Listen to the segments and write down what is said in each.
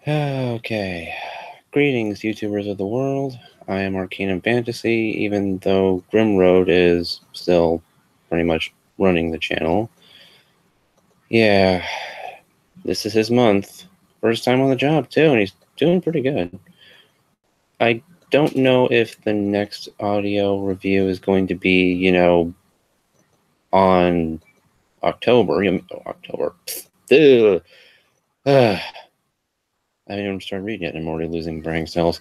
Okay. Greetings, YouTubers of the world. I am Arcanum Fantasy, even though Grimroad is still pretty much running the channel. Yeah, this is his month. First time on the job, too, and he's doing pretty good. I don't know if the next audio review is going to be, on October. October. I haven't even started reading it, and I'm already losing brain cells.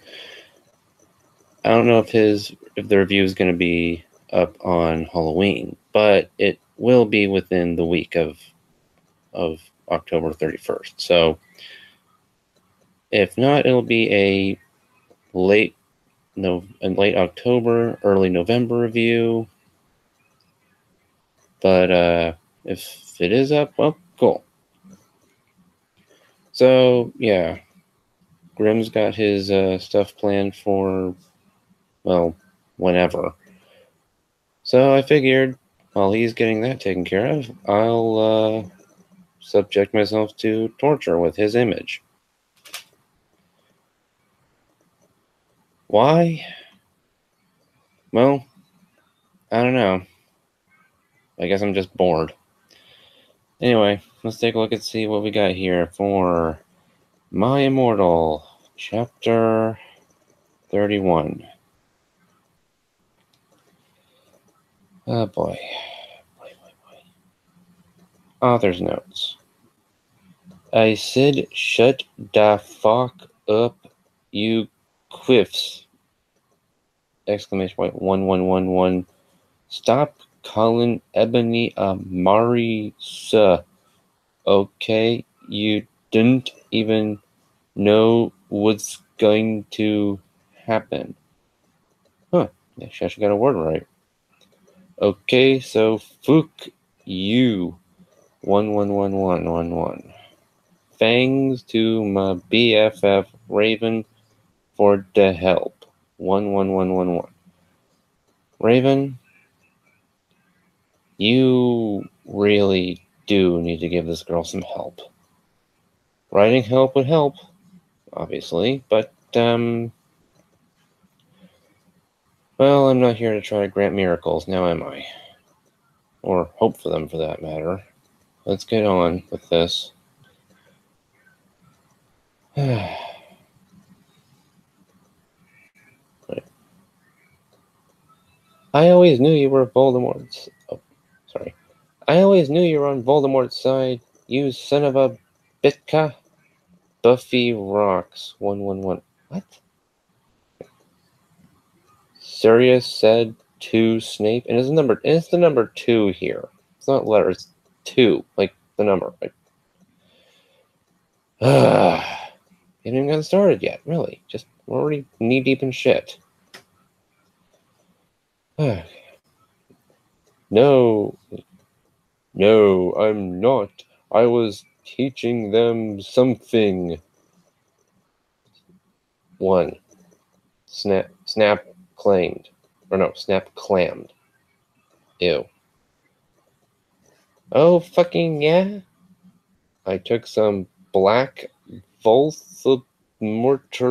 I don't know if the review is going to be up on Halloween, but it will be within the week of October 31st. So if not, it'll be a late October, early November review. But if it is up, well, cool. So yeah, Grimm's got his stuff planned for, well, whenever. So I figured while he's getting that taken care of, I'll subject myself to torture with his image. Why? Well, I don't know. I guess I'm just bored. Anyway, let's take a look and see what we got here for My Immortal, Chapter 31. Oh boy. Author's notes. I said shut da fuck up, you quiffs! Exclamation point 1111. Stop calling Ebony a Marisa. Okay, you didn't even know what's going to happen. Huh, she actually got a word right. Okay, so fuck you. 111111. Thanks to my BFF Raven for the help. 11111. Raven, you really do need to give this girl some help. Writing help would help, obviously, but, well, I'm not here to try to grant miracles, now am I? Or hope for them, for that matter. Let's get on with this. Right. I always knew you were Voldemort's... Oh, sorry. I always knew you were on Voldemort's side, you son of a bitka. Buffy rocks. 111. What? Sirius said to Snape, and it's the number 2 here. It's not letters, it's 2, like the number. Like, haven't even gotten started yet, really. Just we're already knee deep in shit. No, I'm not. I was teaching them something. 1. Snap claimed. Or no, Snap clammed. Ew. Oh, fucking yeah? I took some black Voldemort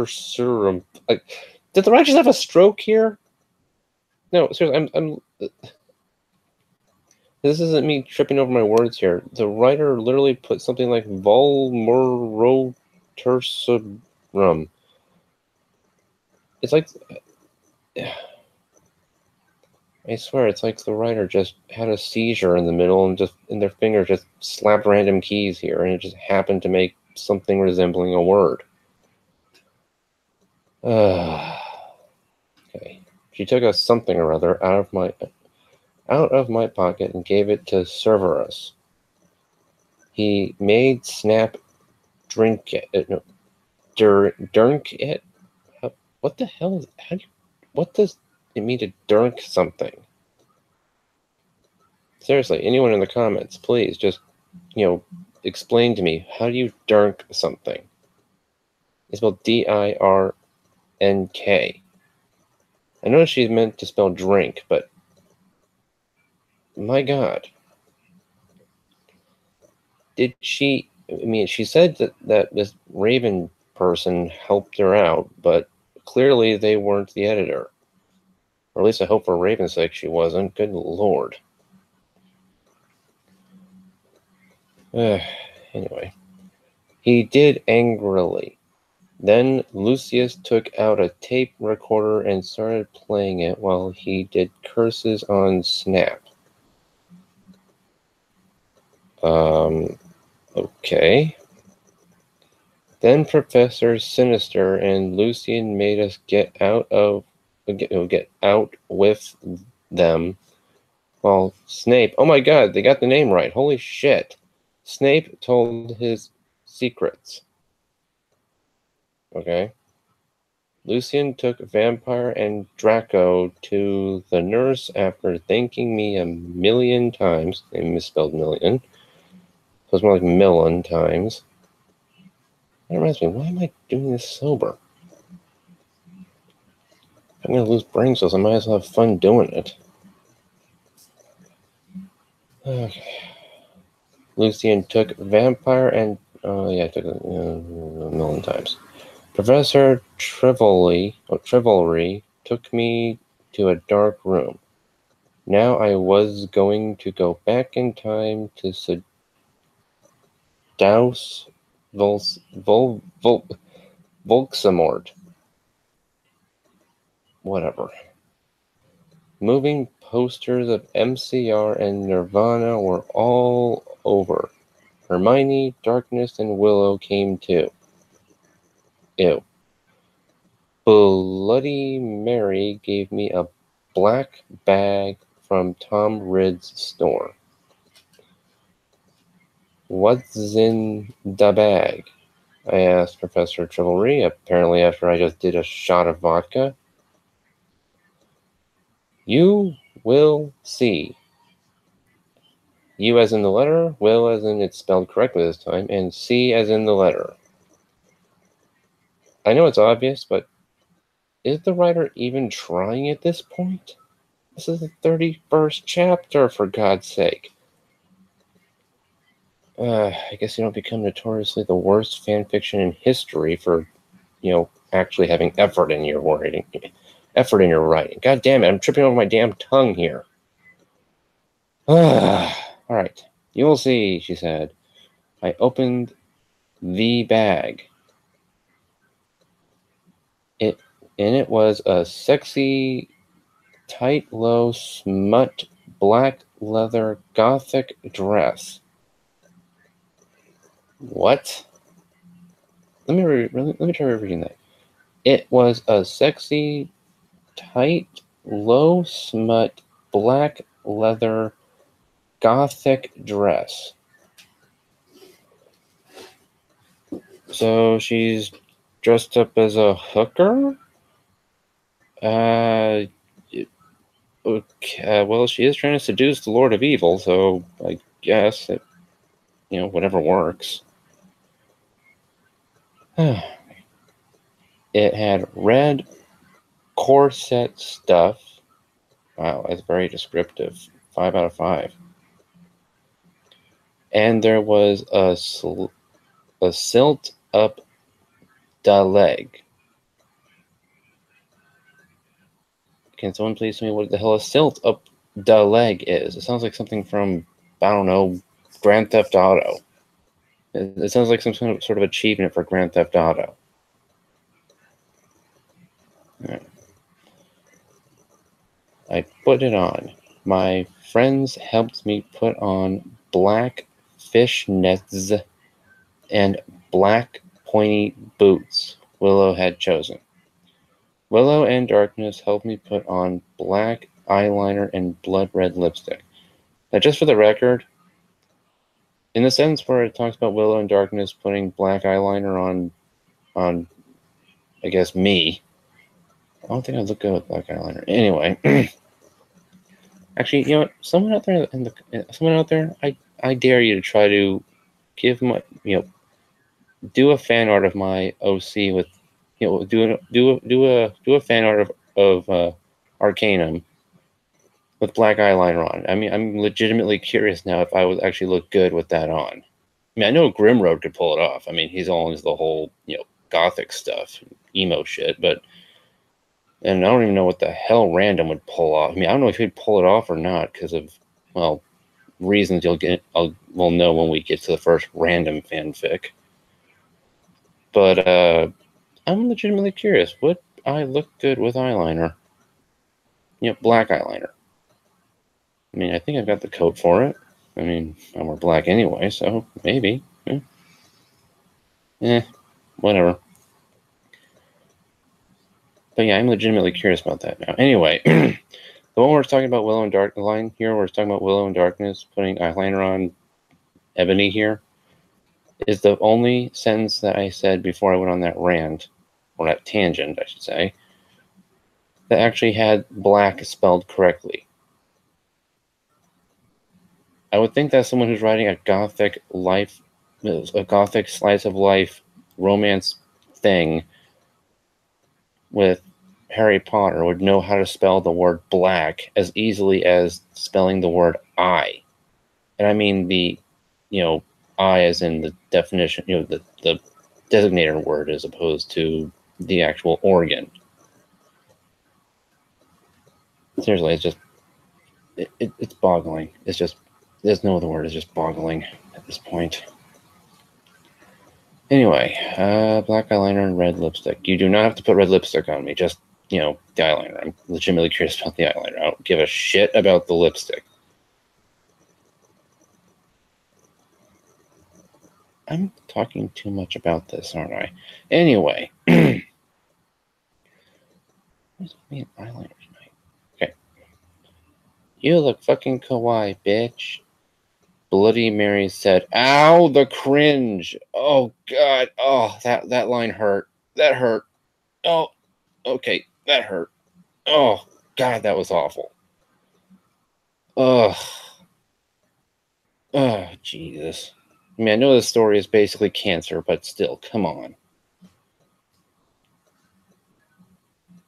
serum. Did the writers have a stroke here? No, seriously, I'm. This isn't me tripping over my words here. The writer literally put something like Voldemort serum. It's like. I swear, it's like the writer just had a seizure in the middle and their finger just slapped random keys here, and it just happened to make something resembling a word. Okay. She took a something or other out of my pocket and gave it to Cerberus. He made Snap drink it. No, drink it. What the hell is? What does it mean to drink something? Seriously, anyone in the comments, please just, explain to me, how do you drink something? It's spelled D-I-R-N-K. I know she meant to spell drink, but my God. Did she, she said that this Raven person helped her out, but clearly they weren't the editor. Or at least I hope for Raven's sake she wasn't. Good lord. Anyway. He did angrily. Then Lucius took out a tape recorder and started playing it while he did curses on Snap. Okay. Then Professor Sinister and Lucian made us get out with them. While Snape, oh my god, they got the name right. Holy shit. Snape told his secrets. Okay. Lucian took Vampire and Draco to the nurse after thanking me a million times. They misspelled million. So it's more like million times. That reminds me, why am I doing this sober? If I'm going to lose brain cells, I might as well have fun doing it. Okay. Lucian took Vampire and... Oh, yeah, I took it a million times. Professor Trivalry took me to a dark room. Now I was going to go back in time to seduce Volksamort. Whatever. Moving posters of MCR and Nirvana were all over. Hermione, Darkness, and Willow came too. Ew. Bloody Mary gave me a black bag from Tom Ridd's store. What's in the bag? I asked Professor Trivalry, apparently after I just did a shot of vodka. You will see. U as in the letter, will as in it's spelled correctly this time, and C as in the letter. I know it's obvious, but is the writer even trying at this point? This is the 31st chapter, for God's sake. I guess you don't become notoriously the worst fan fiction in history for, actually having effort in your writing. God damn it, I'm tripping over my damn tongue here. All right, you will see, she said. I opened the bag. It was a sexy, tight, low, smut, black leather, gothic dress. What? Let me try reading that. It was a sexy, tight, low, smut, black leather, gothic dress. So she's dressed up as a hooker? Okay, well, she is trying to seduce the Lord of Evil, so I guess it, whatever works. It had red corset stuff. Wow, that's very descriptive. 5 out of 5. And there was a silt up the leg. Can someone please tell me what the hell a silt up the leg is? It sounds like something from, I don't know, Grand Theft Auto. It sounds like some sort of achievement for Grand Theft Auto. Right. I put it on. My friends helped me put on black fishnets and black pointy boots Willow had chosen. Willow and Darkness helped me put on black eyeliner and blood red lipstick. Now, just for the record, in the sentence where it talks about Willow and Darkness putting black eyeliner on I guess me, I don't think I look good with black eyeliner. Anyway, actually, you know what? Someone out there, I dare you to try to give my, do a fan art of my OC with, do a fan art of Arcanum with black eyeliner on. I mean, I'm legitimately curious now if I would actually look good with that on. I mean, I know Grimroad could pull it off. I mean, he's always the whole, gothic stuff, emo shit, and I don't even know what the hell Random would pull off. I mean, I don't know if he'd pull it off or not because of, well, reasons we'll know when we get to the first Random fanfic. But I'm legitimately curious. Would I look good with eyeliner? Black eyeliner. I mean, I think I've got the coat for it. I mean, I wear black anyway, so maybe. Whatever. But yeah, I'm legitimately curious about that now. Anyway, the one where it's talking about Willow and Dark, the line here where it's talking about Willow and Darkness, putting eyeliner on Ebony here, is the only sentence that I said before I went on that rant, or that tangent, I should say, that actually had black spelled correctly. I would think that someone who's writing a gothic slice of life romance thing with Harry Potter would know how to spell the word black as easily as spelling the word I. And I mean the, I as in the definition, the designator word as opposed to the actual organ. Seriously, it's just, it's boggling. It's just, there's no other word. It's just boggling at this point. Anyway, black eyeliner and red lipstick. You do not have to put red lipstick on me. Just, the eyeliner. I'm legitimately curious about the eyeliner. I don't give a shit about the lipstick. I'm talking too much about this, aren't I? Anyway. Where's me an eyeliner tonight? Okay. You look fucking kawaii, bitch. Bloody Mary said, ow, the cringe. Oh, God. Oh, that line hurt. That hurt. Oh, okay. That hurt. Oh, God, that was awful. Ugh. Oh, Jesus. I mean, I know the story is basically cancer, but still, come on.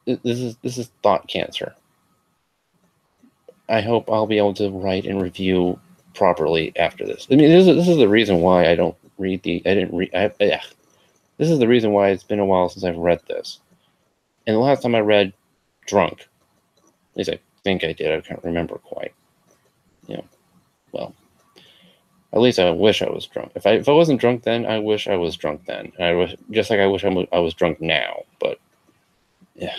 This is thought cancer. I hope I'll be able to write and review properly after this. I mean, this is the reason why I don't read this is the reason why it's been a while since I've read this. And the last time I read drunk, at least I think I did, I can't remember quite. Well, at least I wish I was drunk. If I wasn't drunk then, I wish I was drunk then. And I wish I was drunk now. But yeah.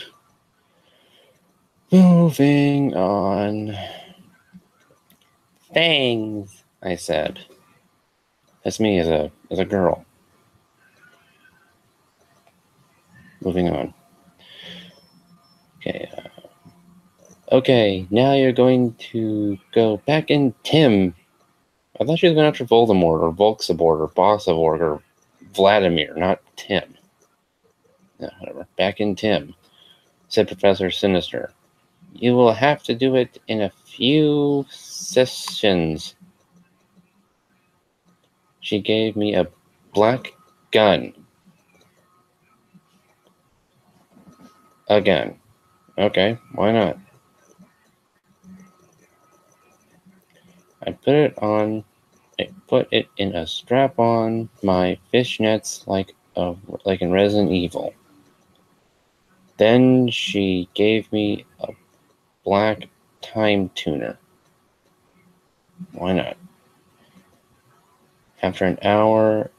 Moving on. Things, I said. That's me as a girl. Moving on. Okay. Okay, now you're going to go back in Tim. I thought she was going after Voldemort or Volksabort or Bossavorg or Vladimir, not Tim. Yeah, whatever. Back in Tim, said Professor Sinister. You will have to do it in a few sessions. She gave me a black gun. Again. Okay, why not? I put it in a strap on my fishnets like in Resident Evil. Then she gave me a black time tuner. Why not? After an hour,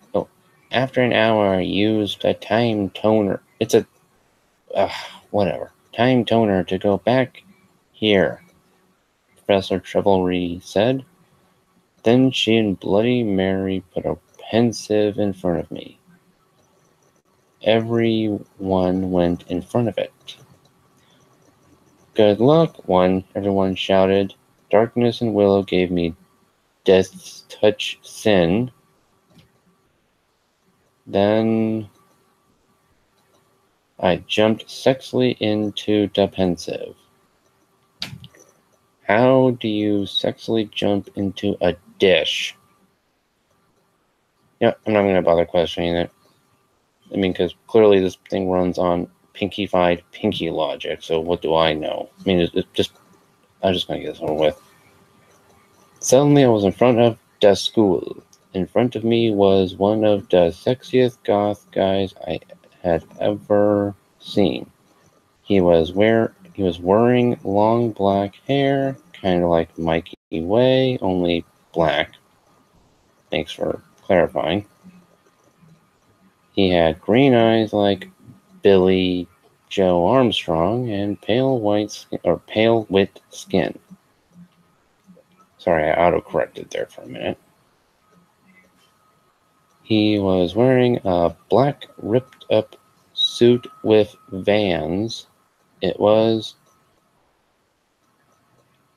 I used a time toner. It's a whatever. Time toner to go back here, Professor Trevelry said. Then she and Bloody Mary put a pensive in front of me. Everyone went in front of it. Good luck, everyone shouted. Darkness and Willow gave me Death's Touch Sin. Then I jumped sexily into the pensive. How do you sexily jump into a dish? Yeah, I'm not going to bother questioning it. I mean, because clearly this thing runs on pinky-fied pinky logic, so what do I know? I mean, I'm just going to get this over with. Suddenly I was in front of the school. In front of me was one of the sexiest goth guys I had ever seen. He was wearing long black hair, kind of like Mikey Way, only black. Thanks for clarifying. He had green eyes like Billy Joe Armstrong and pale white skin. Sorry, I auto-corrected there for a minute. He was wearing a black ripped-up suit with Vans. It was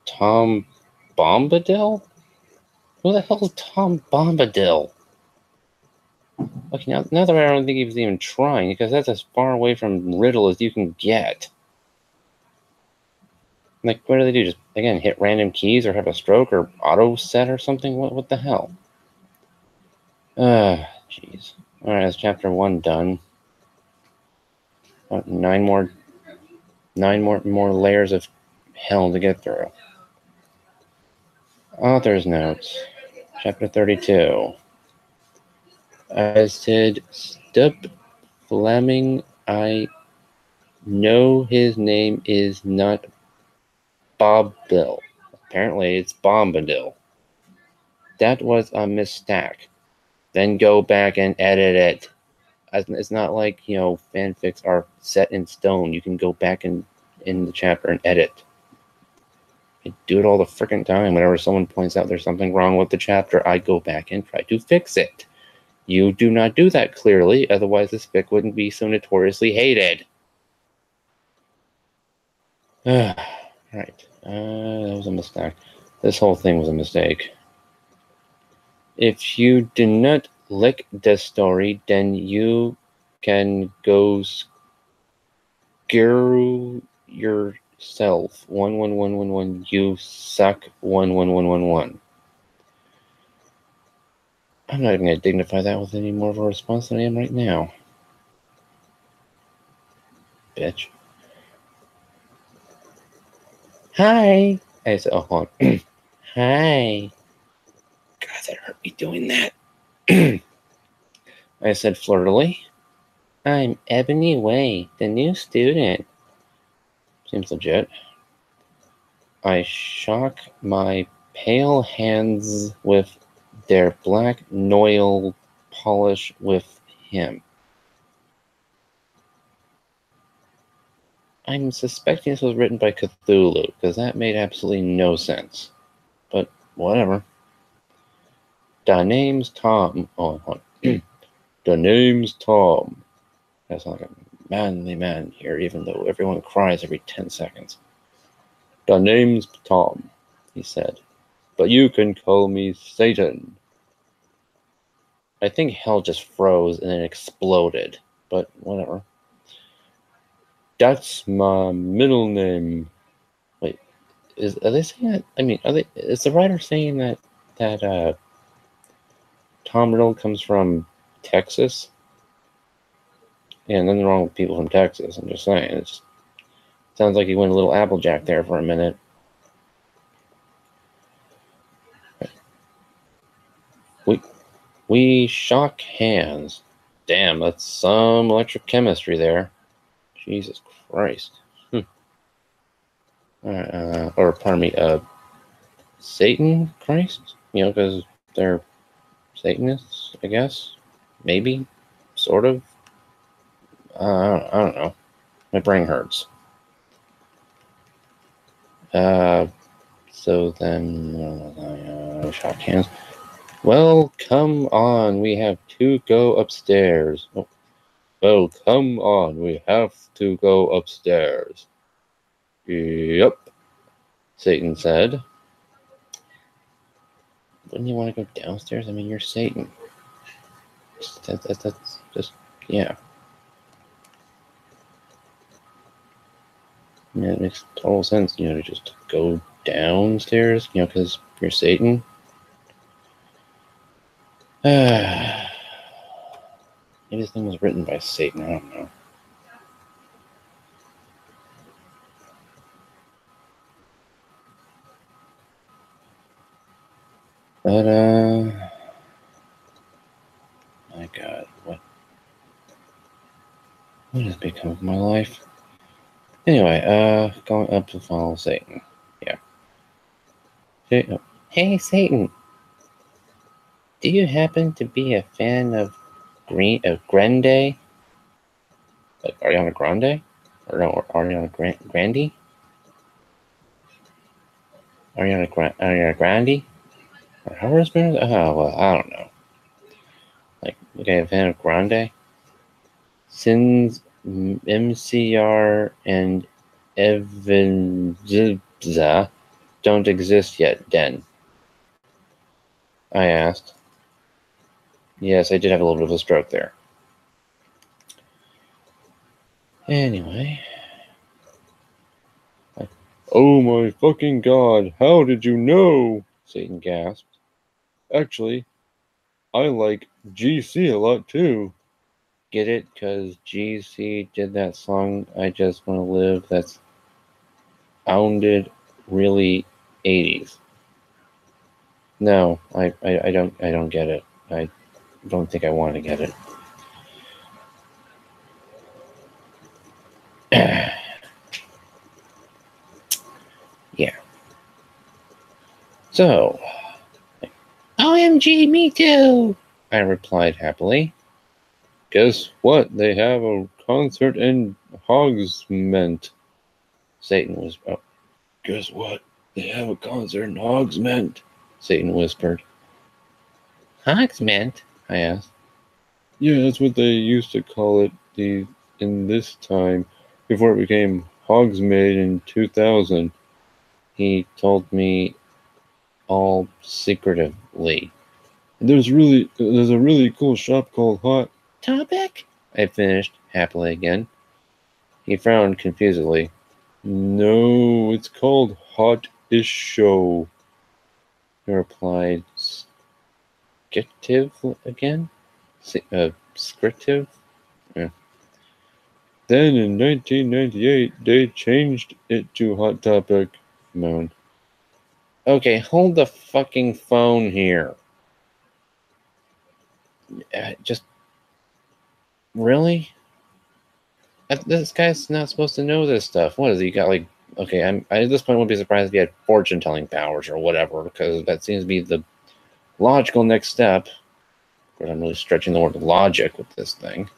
Tom Bombadil? Who the hell is Tom Bombadil? Okay, now that I don't think he was even trying, because that's as far away from Riddle as you can get. Like, what do they do? Just, again, hit random keys or have a stroke or auto set or something? What the hell? Jeez. Alright, that's chapter 1 done. Nine more layers of hell to get through. Author's notes. Chapter 32. I said, Stop Fleming. I know his name is not Bob Bill. Apparently, it's Bombadil. That was a mistake. Then go back and edit it. It's not like, fanfics are set in stone. You can go back in the chapter and edit. I do it all the freaking time. Whenever someone points out there's something wrong with the chapter, I go back and try to fix it. You do not do that clearly, otherwise this fic wouldn't be so notoriously hated. Right. That was a mistake. This whole thing was a mistake. If you do not like the story, then you can go screw yourself. 11111. You suck. 11111. I'm not even going to dignify that with any more of a response than I am right now. Bitch. Hi. I said, oh, hold on. Hi. God, that hurt me doing that. I said flirtily. I'm Ebony Way, the new student. Seems legit. I shock my pale hands with their black noil polish with him. I'm suspecting this was written by Cthulhu, because that made absolutely no sense. But whatever. The name's Tom. Oh, the name's Tom. That's like a manly man here, even though everyone cries every 10 seconds. The name's Tom, he said. But you can call me Satan. I think hell just froze and then exploded. But whatever. That's my middle name. Wait, are they saying that? I mean, is the writer saying that Tom Riddle comes from Texas? Yeah, nothing wrong with people from Texas. I'm just saying. It sounds like he went a little Applejack there for a minute. We shock hands. Damn, that's some electric chemistry there. Jesus Christ. Or pardon me, Satan Christ? Because they're Satanists, I guess. Maybe. Sort of. I don't know. My brain hurts. So then, shock hands. Well, come on. We have to go upstairs. Oh. Well, come on. We have to go upstairs. Yep, Satan said. Wouldn't you want to go downstairs? I mean, you're Satan. That's just, yeah. Yeah, it makes total sense, to just go downstairs, because you're Satan. Maybe this thing was written by Satan, I don't know. But, my God, what? What has become of my life? Anyway, going up to follow Satan. Yeah. Hey, Satan. Do you happen to be a fan of Grande? Like Ariana Grande? Or no, Ariana Grande? Ariana Grande? Or how is it? Oh, well, I don't know. Like, okay, a fan of Grande? Since MCR and Evanza don't exist yet, Den? I asked. Yes, I did have a little bit of a stroke there. Anyway. Oh my fucking god, how did you know? Satan gasped. Actually, I like GC a lot too. Get it? Because GC did that song, I Just Want to Live, that's sounded really 80s. No, I don't get it. I don't think I want to get it. Yeah. So, OMG, me too, I replied happily. Guess what? They have a concert in Hogsmeade. Satan was. Oh, guess what? They have a concert in Hogsmeade. Satan whispered. Hogsmeade? I asked. Yeah, that's what they used to call it in this time, before it became Hogsmeade in 2000. He told me all secretively. There's a really cool shop called Hot Topic? I finished happily again. He frowned confusedly. No, it's called Hot-ish Show. He replied, scriptive again? Scriptive? Yeah. Then in 1998, they changed it to Hot Topic, moaned. Okay, hold the fucking phone here. Just... Really? This guy's not supposed to know this stuff. What is he got, like... Okay, I at this point wouldn't be surprised if he had fortune-telling powers or whatever, because that seems to be the logical next step. Of course, I'm really stretching the word logic with this thing.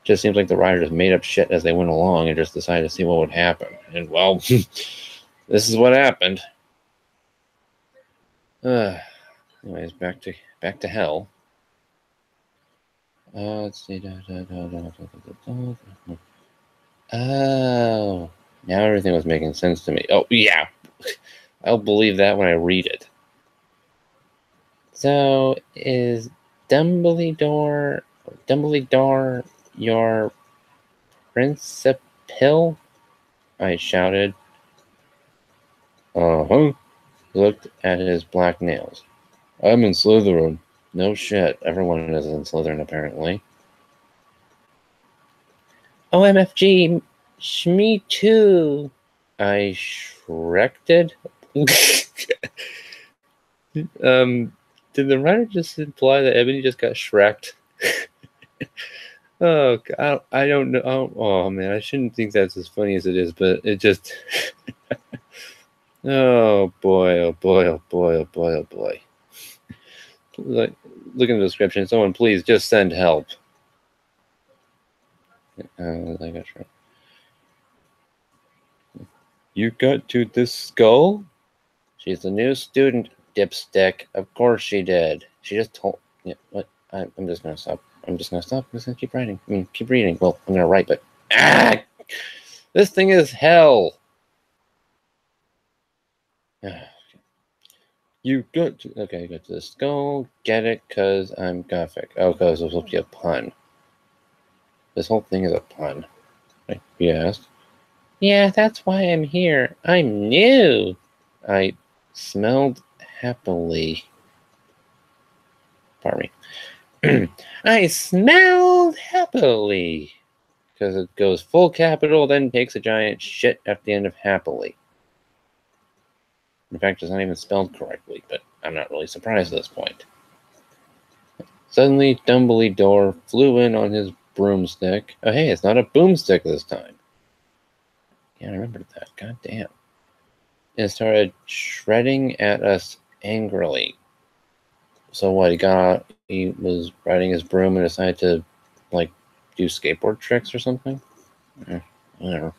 Just seems like the writer just made up shit as they went along and just decided to see what would happen. And, well, this is what happened. Anyways, back to hell. Let's see. Oh, now everything was making sense to me. Oh, yeah. I'll believe that when I read it. So, is Dumbledore your principal? I shouted. Uh-huh. He looked at his black nails. I'm in Slytherin. No shit. Everyone is in Slytherin, apparently. OMFG. Me too. I shrekted. Did the writer just imply that Ebony just got shreked? Oh, God, I don't know. Oh, man, I shouldn't think that's as funny as it is, but it just... Oh, boy, oh, boy, oh, boy, oh, boy, oh, boy. Look in the description. Someone please just send help. I got shreked. You got to this skull? She's a new student, dipstick. Of course she did. She just told... Yeah, what? I'm just going to stop. I'm just going to keep writing. Keep reading. Well, I'm going to write, but... Ah! This thing is hell. You got to... Okay, you got to the skull. Get it? Because I'm gothic. Oh, because it was supposed to be a pun. This whole thing is a pun. Right? You asked? Yeah, that's why I'm here. I'm new. I smelled happily. Pardon me. I smelled happily. Because it goes full capital, then takes a giant shit at the end of happily. In fact, it's not even spelled correctly, but I'm not really surprised at this point. Suddenly, Dumbledore flew in on his broomstick. Oh, hey, it's not a boomstick this time. Yeah, I remembered that. God damn. And started shredding at us angrily. So what, he was riding his broom and decided to, like, do skateboard tricks or something? Whatever.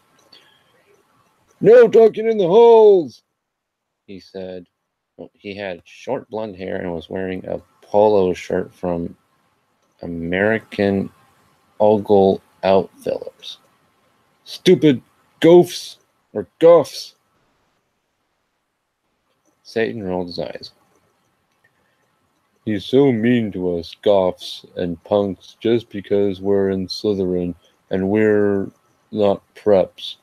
No talking in the halls, he said. Well, he had short blonde hair and was wearing a polo shirt from American Ogle Outfitters. Stupid goofs or guffs. Satan rolled his eyes. He's so mean to us goths and punks just because we're in Slytherin and we're not preps.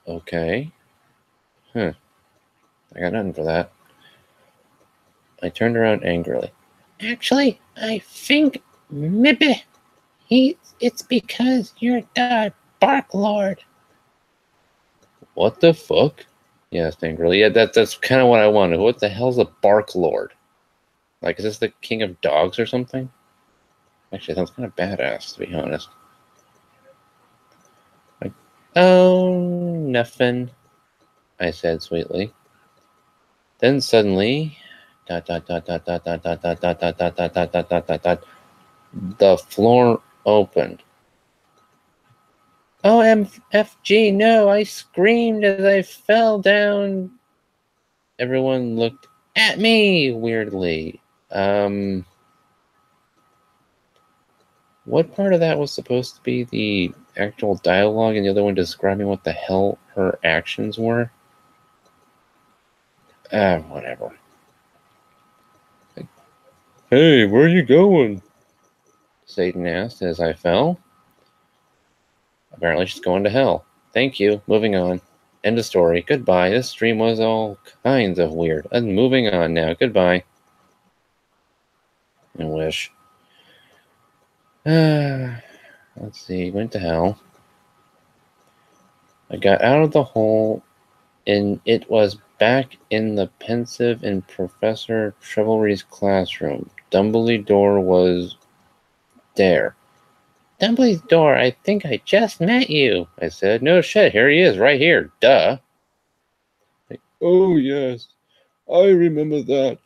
Okay. I got nothing for that. I turned around angrily. Actually, I think maybe it's because you're the Bark Lord. What the fuck? He asked angrily. Yeah, that's kind of what I wanted. What the hell's a Bark Lord? Like, is this the king of dogs or something? Actually, it sounds kind of badass, to be honest. Like, oh, nothing, I said sweetly. Then suddenly, the floor opened. OMFG, no, I screamed as I fell down. Everyone looked at me weirdly. What part of that was supposed to be the actual dialogue and the other one describing what the hell her actions were? Whatever. Hey, where are you going? Satan asked as I fell. Apparently she's going to hell. Thank you. Moving on. End of story. Goodbye. This stream was all kinds of weird. I'm moving on now. Goodbye. I wish. Let's see. Went to hell. I got out of the hole, and it was back in the pensive in Professor Trevelry's classroom. Dumbledore was there. Dumbledore, I think I just met you, I said. No shit, here he is, right here. Duh. Oh, yes, I remember that,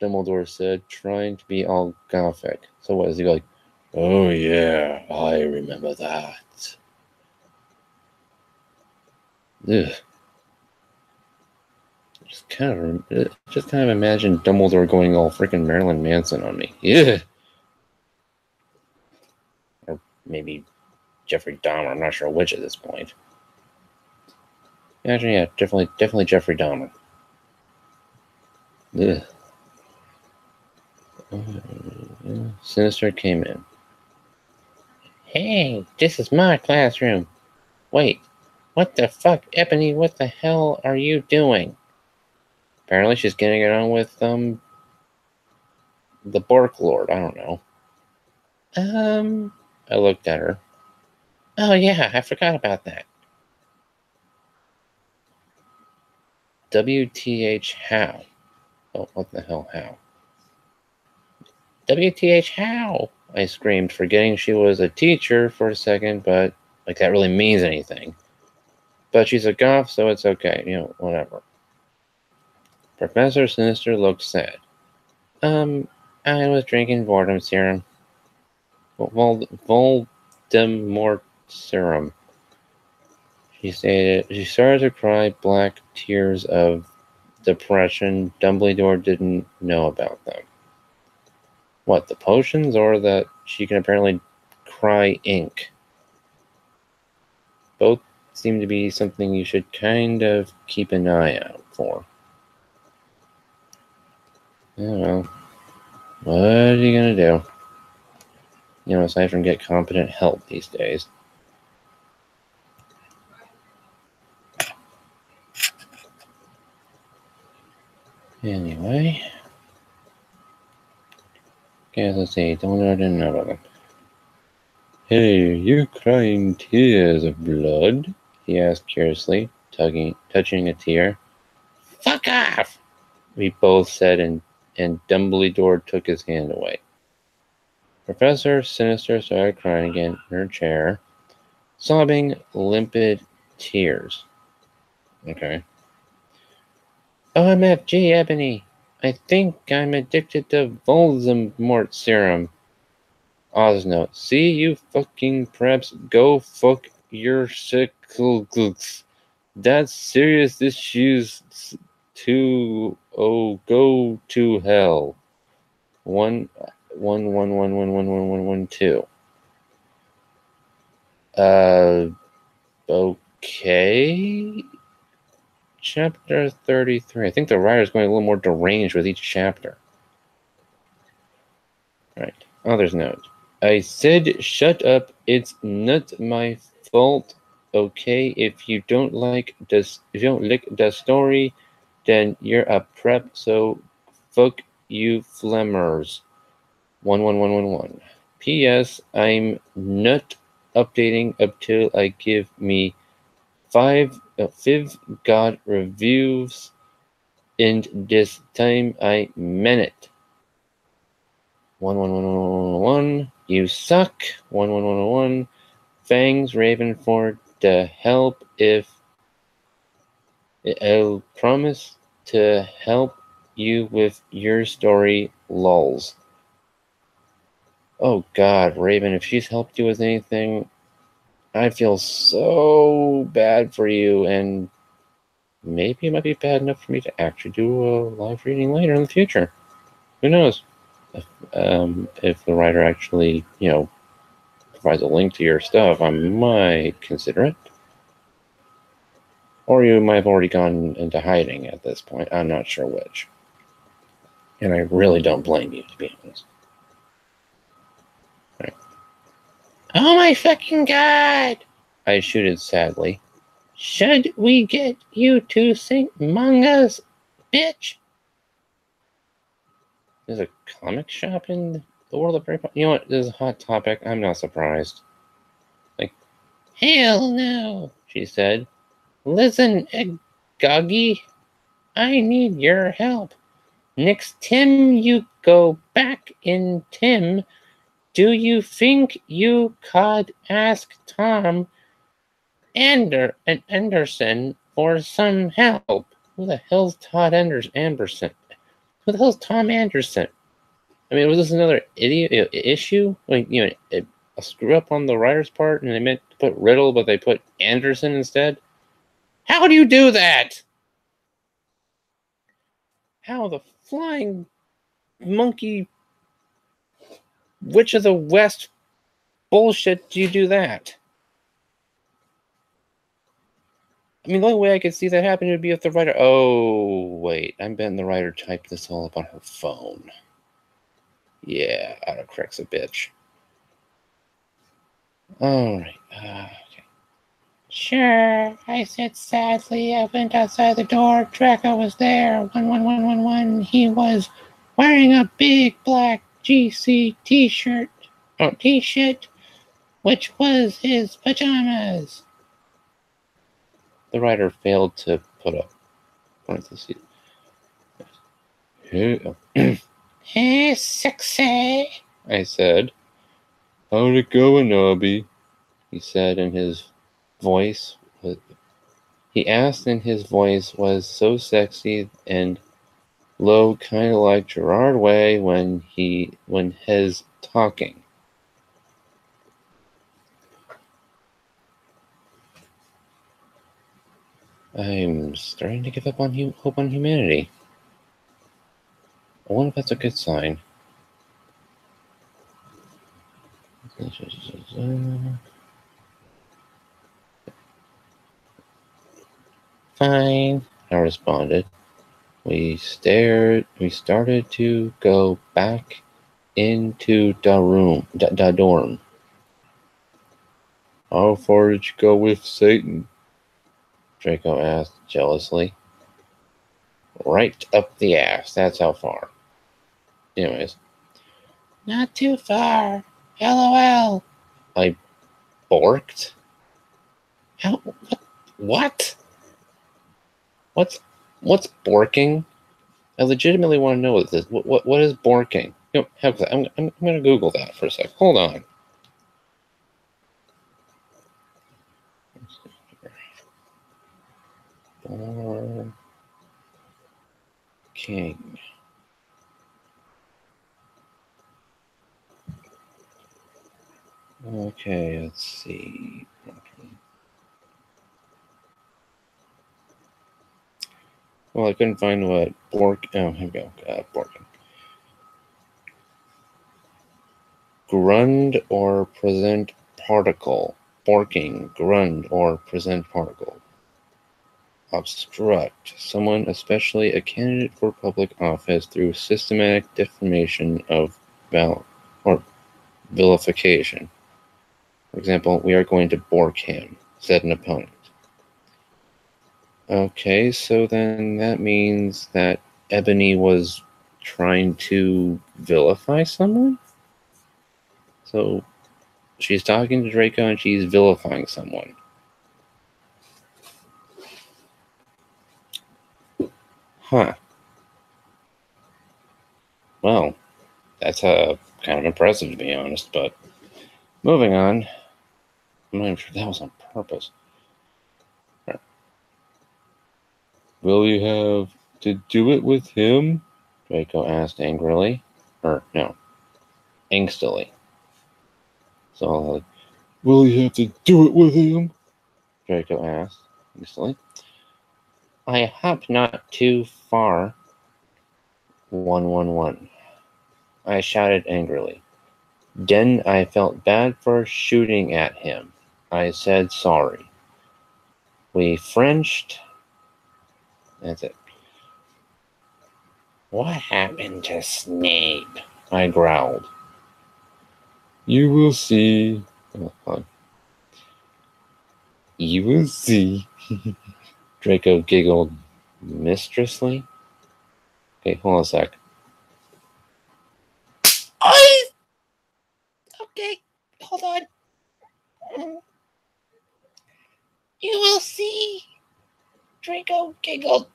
Dumbledore said, trying to be all gothic. So what, is he like, oh, yeah, I remember that. Ugh. Just kind of imagine Dumbledore going all freaking Marilyn Manson on me. Yeah. Or maybe Jeffrey Dahmer. I'm not sure which at this point. Actually, yeah, definitely Jeffrey Dahmer. Ugh. Sinister came in. Hey, this is my classroom. Wait, what the fuck, Ebony? What the hell are you doing? Apparently, she's getting it on with the Bark Lord. I don't know. I looked at her. Oh yeah, I forgot about that. WTH how? Oh, what the hell how? WTH how? I screamed, forgetting she was a teacher for a second, but like that really means anything. But she's a goth, so it's okay, whatever. Professor Sinister looked sad. I was drinking boredom serum. Voldemort serum. She started to cry black tears of depression. Dumbledore didn't know about them. What, the potions, or that she can apparently cry ink? Both seem to be something you should kind of keep an eye out for. Well, what are you gonna do? Aside from get competent help these days. Anyway. Okay, let's see. Dumbledore didn't know about them. Hey, you're crying tears of blood? He asked curiously, touching a tear. Fuck off! We both said, and Dumbledore took his hand away. Professor Sinister started crying again in her chair, sobbing limpid tears. Okay. OMFG, Ebony. I think I'm addicted to Voldemort serum. Osnote. See, you fucking preps. Go fuck your sickles. That's serious issues go to hell. 111111112. Okay. Chapter 33. I think the writer's going a little more deranged with each chapter. Right. Author's note. I said shut up. It's not my fault. Okay, if you don't like the story, then you're a prep, so fuck you flemmers. 11111. P.S. I'm not updating up till I give me five God reviews, and this time I meant it. 11111. You suck. 11111. Fangs Raven for the help if I'll promise to help you with your story, lols. Oh God, Raven, if she's helped you with anything, I feel so bad for you, and maybe it might be bad enough for me to actually do a live reading later in the future. Who knows? If the writer actually, provides a link to your stuff, I might consider it. Or you might have already gone into hiding at this point. I'm not sure which. And I really don't blame you, to be honest. Right. Oh my fucking God! I shooted sadly. Should we get you to sing mangas, bitch? There's a comic shop in the world of Harry Potter. You know what? This is a hot topic. I'm not surprised. Like, hell no, she said. Listen, Goggy, I need your help. Next time you go back in Tim, do you think you could ask Tom Anderson for some help? Who the hell's Todd Anderson? Who the hell's Tom Anderson? I mean, was this another issue? Like, a screw up on the writer's part, and they meant to put Riddle, but they put Anderson instead? How do you do that? How the flying monkey Witch of the West bullshit do you do that? I mean, the only way I could see that happen would be if the writer... Oh, wait. I'm betting the writer typed this all up on her phone. Yeah, autocorrect's a bitch. Alright, okay. Sure, I said sadly. I went outside the door. Draco was there. 11111. He was wearing a big black GC t-shirt. T-shirt, which was his pajamas. The writer failed to put up parentheses. Hey, sexy, I said. How'd it go, Anobi? He said in his voice. He asked, and his voice was so sexy and low, kind of like Gerard Way when he's talking. I'm starting to give up on hope on humanity. I wonder if that's a good sign. Fine, I responded. We started to go back into the dorm. How far did you go with Satan? Draco asked jealously. Right up the ass, that's how far. Anyways. Not too far. LOL. I borked? What? What's borking? I legitimately want to know what this is. What is borking? Heck, I'm going to Google that for a sec. Hold on. King. Okay, let's see. Well, I couldn't find what Bork. Oh, here we go. Borkin. Grund or present particle. Borking. Grund or present particle. Obstruct. Someone, especially a candidate for public office, through systematic defamation of or vilification. For example, we are going to bork him, said an opponent. Okay, so then that means that Ebony was trying to vilify someone? So she's talking to Draco and she's vilifying someone. Huh. Well, that's kind of impressive, to be honest, but moving on. I'm not even sure that was on purpose. Right. Will you have to do it with him? Draco asked angrily. Or, no, angstily. So, will you have to do it with him? Draco asked angstily. I hop not too far. 111. I shouted angrily. Then I felt bad for shooting at him. I said sorry. We Frenched. That's it. What happened to Snape? I growled. You will see. Oh, you will see. Draco giggled mistressly. Okay, hold on a sec. Oh! Okay, hold on. You will see. Draco giggled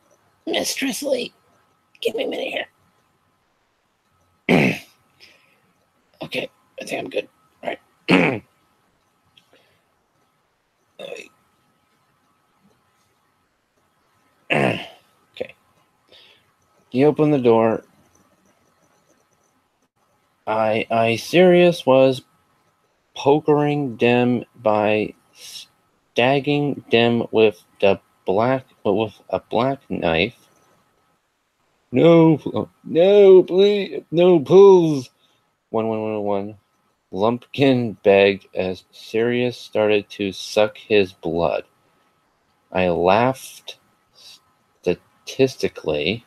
mistressly. Give me a minute here. Okay, I think I'm good. All right. Okay. He opened the door. I Sirius was pokering them by stagging them with a black knife. No, please, no pulls. 11101. Lumpkin begged as Sirius started to suck his blood. I laughed statistically.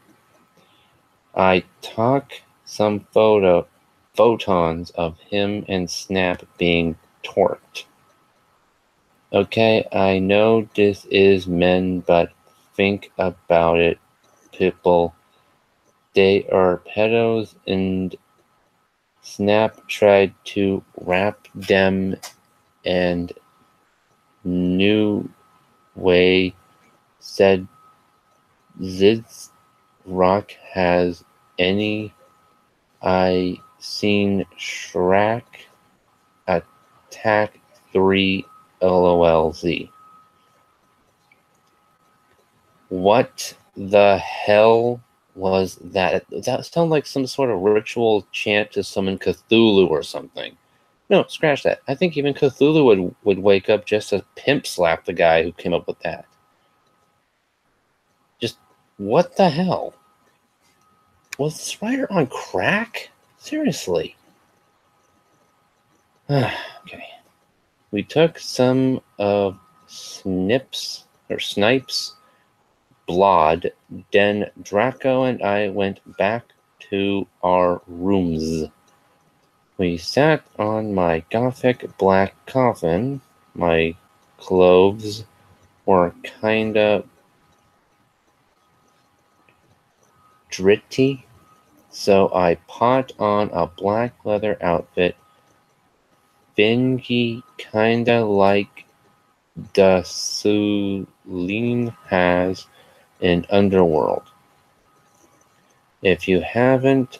I took some photons of him and Snap being torqued. Okay, I know this is men, but think about it, people. They are pedos, and Snap tried to wrap them, and new way said this rock has any I seen Shrek attack 3 LOLZ. What the hell was that? That sounded like some sort of ritual chant to summon Cthulhu or something. No, scratch that. I think even Cthulhu would wake up just to pimp slap the guy who came up with that. Just, what the hell? Was this writer on crack? Seriously. Okay. We took some of Snipes blood, then Draco and I went back to our rooms. We sat on my gothic black coffin. My clothes were kinda dritty, so I put on a black leather outfit, fingy kinda like the Sulene has in Underworld. If you haven't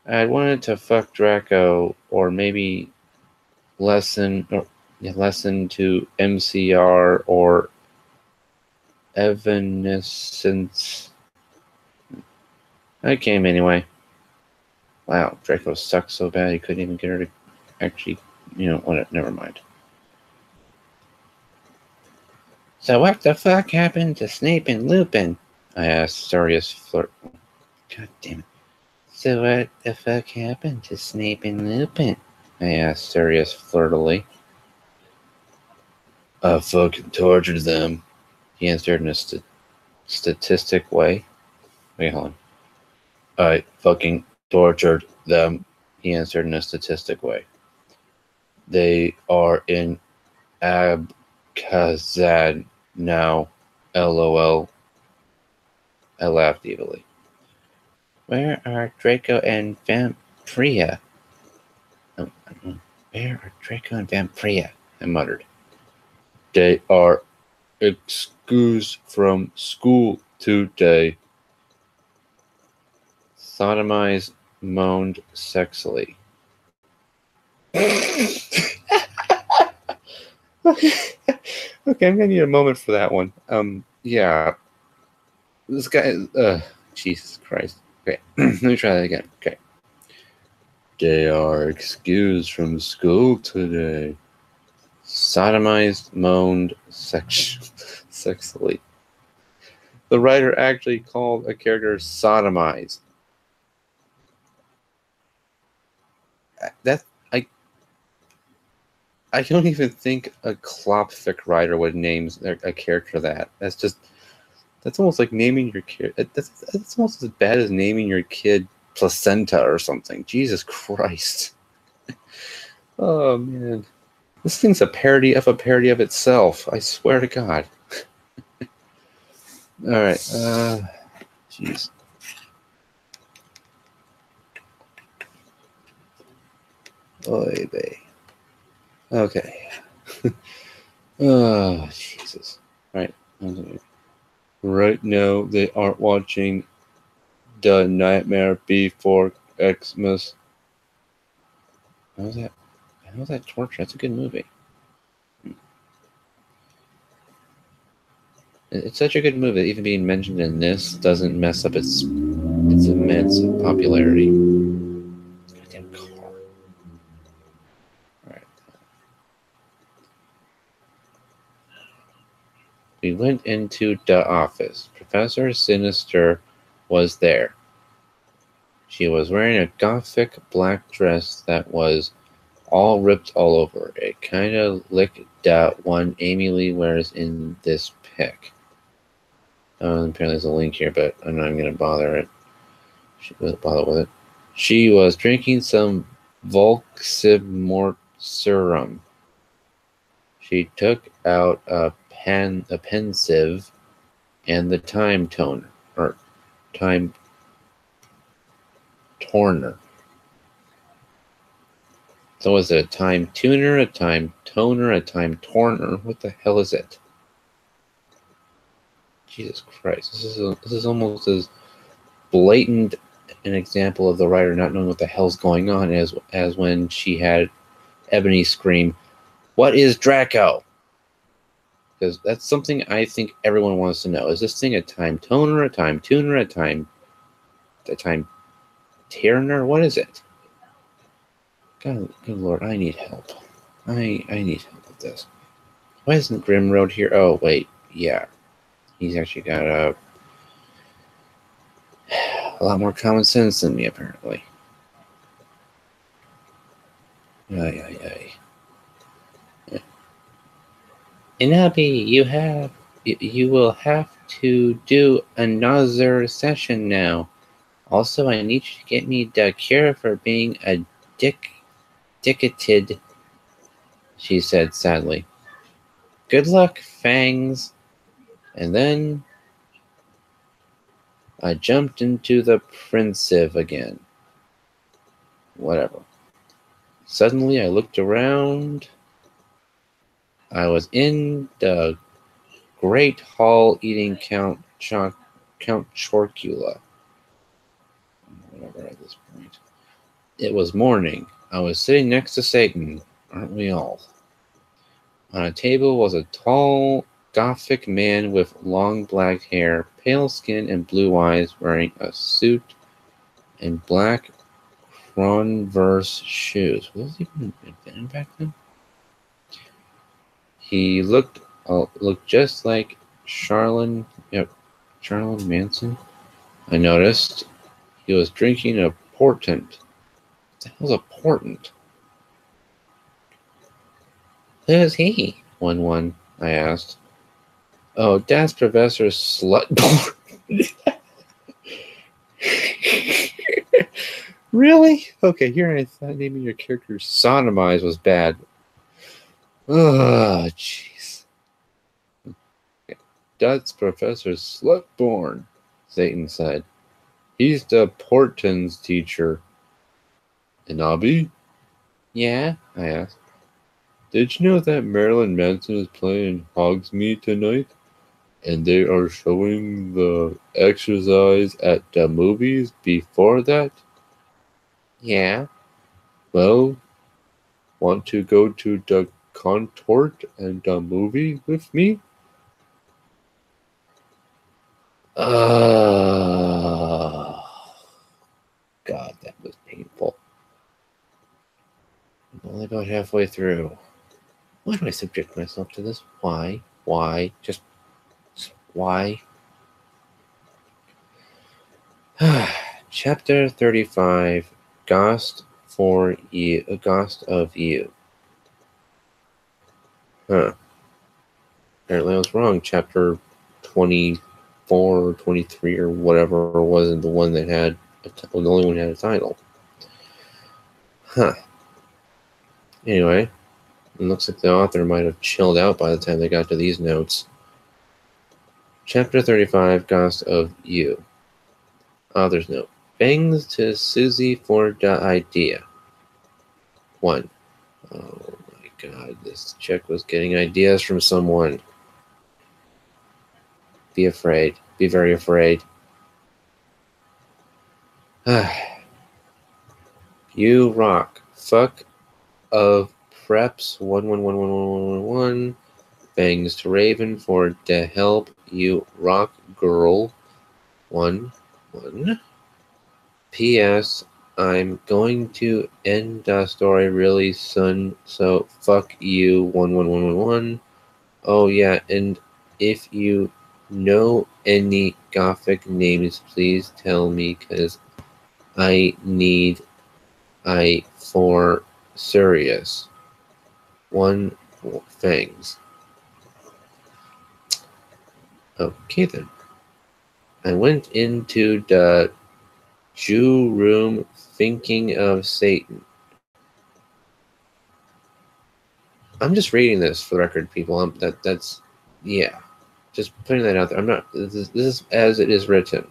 I wanted to fuck Draco, or maybe listen to MCR or Evanescence. I came anyway. Wow, Draco sucks so bad he couldn't even get her to actually, never mind. So what the fuck happened to Snape and Lupin? I asked Sirius flirt. God damn it. So what the fuck happened to Snape and Lupin? I asked Sirius flirtily. I fucking tortured them, he answered in a statistic way. Wait, hold on. I fucking tortured them, he answered in a statistic way. They are in Abkhazad now. LOL. I laughed evilly. Where are Draco and Vampria? Where are Draco and Vampria? I muttered. They are excused from school today. Sodomized moaned sexily. Okay, I'm gonna need a moment for that one. Yeah. This guy, Jesus Christ. Okay, let me try that again. Okay. They are excused from school today. Sodomized moaned sexually. The writer actually called a character sodomized. I don't even think a Klopfic writer would name a character that. That's almost like naming your kid. That's almost as bad as naming your kid Placenta or something. Jesus Christ. Oh man. This thing's a parody of itself. I swear to God. Alright, jeez. Oy vey. Okay. Oh, Jesus. Alright. Right now, they aren't watching The Nightmare Before Xmas. How's that torture? That's a good movie. It's such a good movie that even being mentioned in this doesn't mess up its immense popularity. Goddamn car. Alright. We went into the office. Professor Sinister was there. She was wearing a gothic black dress that was all ripped all over. It kind of like that one Amy Lee wears in this pic. Apparently there's a link here, but I'm not even going to bother with it. She was drinking some Volksmort serum. She took out a pensieve and the time toner, or time torner. So is it a time tuner, a time toner, a time torner? What the hell is it? Jesus Christ, this is almost as blatant an example of the writer not knowing what the hell's going on as when she had Ebony scream, "What is Draco?" Because that's something I think everyone wants to know. Is this thing a time toner, a time tuner, a time turner? What is it? God, good Lord, I need help. I need help with this. Why isn't Grimroad here? Oh, wait, yeah. He's actually got a lot more common sense than me, apparently. Ay. Inabi, you will have to do another session now. Also, I need you to get me the cure for being addicted, she said sadly. Good luck, Fangs. And then I jumped into the Pensieve again. Whatever. Suddenly, I looked around. I was in the Great Hall eating Count Chorkula. Whatever at this point. It was morning. I was sitting next to Satan, aren't we all? On a table was a tall, Gothic man with long black hair, pale skin, and blue eyes, wearing a suit and black Converse shoes. Was those even invented back then? He looked just like Charlene Manson. I noticed he was drinking a portent. What the hell's a portent? Who's he? One, I asked. Oh, that's Professor Slutborn. Really? Okay, here I thought naming your character Sodomize was bad. Oh, jeez. That's Professor Slutborn, Satan said. He's the Portent's teacher. And Abby? Yeah, I asked. Did you know that Marilyn Manson is playing Hogsmeade tonight? And they are showing the exercise at the movies before that? Yeah. Well, want to go to the contort and the movie with me? God, that was painful. I'm only about halfway through. Why do I subject myself to this? Why? Just why? Chapter 35, Ghost of You. Huh. Apparently I was wrong. Chapter 24 or 23 or whatever wasn't the one that had the only one that had a title. Huh. Anyway, it looks like the author might have chilled out by the time they got to these notes. Chapter 35, Ghost of You. Author's note. Thanks to Susie for the idea. 1. Oh my god, this chick was getting ideas from someone. Be afraid. Be very afraid. You rock. Fuck of preps 111111. Thanks to Raven for the help. You rock, girl. 1. P.S. I'm going to end the story really soon, so fuck you 1111. Oh yeah, and if you know any Gothic names, please tell me, cause I need for serious. 1. Thanks. Okay then. I went into the Jew room thinking of Satan. I'm just reading this for the record, people. That's just putting that out there. I'm not. This is as it is written.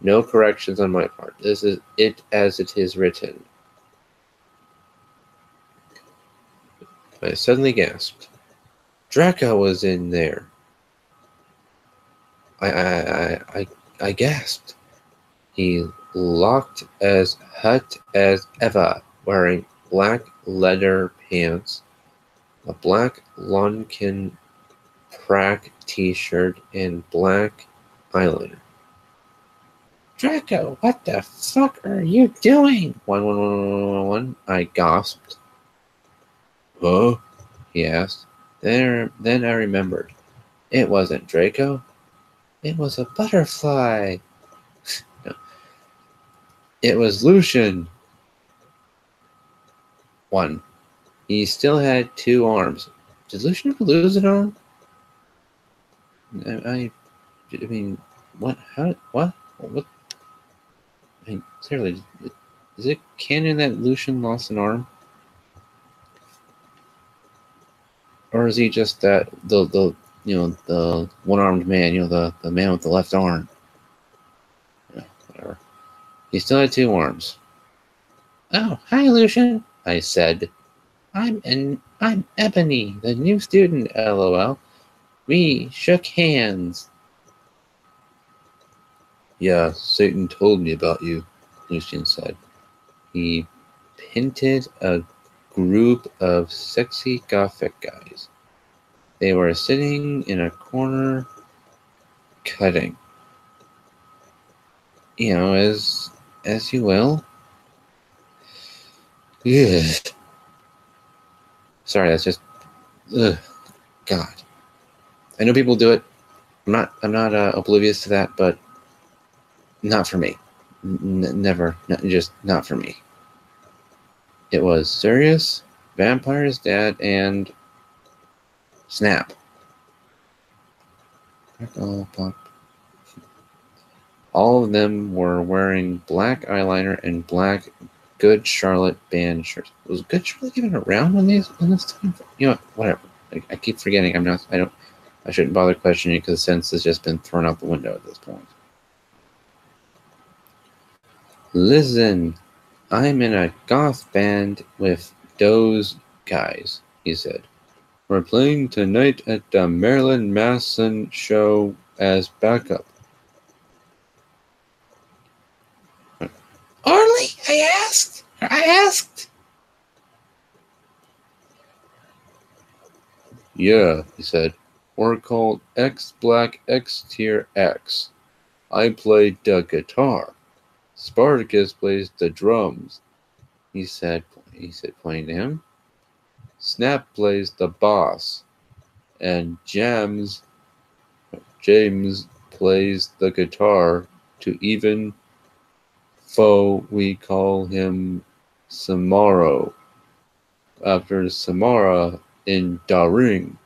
No corrections on my part. This is it as it is written. I suddenly gasped. Draco was in there. I gasped. He looked as hot as ever, wearing black leather pants, a black Lonkin Prack t-shirt, and black eyeliner. Draco, what the fuck are you doing? 11111. I gasped. Huh? He asked. Then I remembered. It wasn't Draco. It was a butterfly. No. It was Lucian. 1. He still had 2 arms. Did Lucian ever lose an arm? I mean, what? How? What? What? I mean, seriously, is it canon that Lucian lost an arm? Or is he just that the one-armed man, the man with the left arm? Yeah, whatever. He still had 2 arms. Oh, hi, Lucian, I said. I'm Ebony, the new student, LOL. We shook hands. Yeah, Satan told me about you, Lucian said. He hinted a group of sexy gothic guys. They were sitting in a corner cutting. You know, as you will. Ugh. Sorry, that's just ugh, God. I know people do it. I'm not oblivious to that, but not for me. Never, just not for me. It was Sirius, Vampire's Dad, and Snap. All of them were wearing black eyeliner and black Good Charlotte band shirts. Was Good Charlotte even around in this time? You know, whatever. I keep forgetting. I shouldn't bother questioning it because sense has just been thrown out the window at this point. Listen, I'm in a goth band with those guys, he said. We're playing tonight at the Marilyn Manson show as backup. Orly, I asked. Yeah, he said. We're called X Black X Tier X. I play the guitar. Spartacus plays the drums. He said, pointing to him. Snap plays the bass, and James plays the guitar to even foe we call him Samaro, after Samara in Da Ring.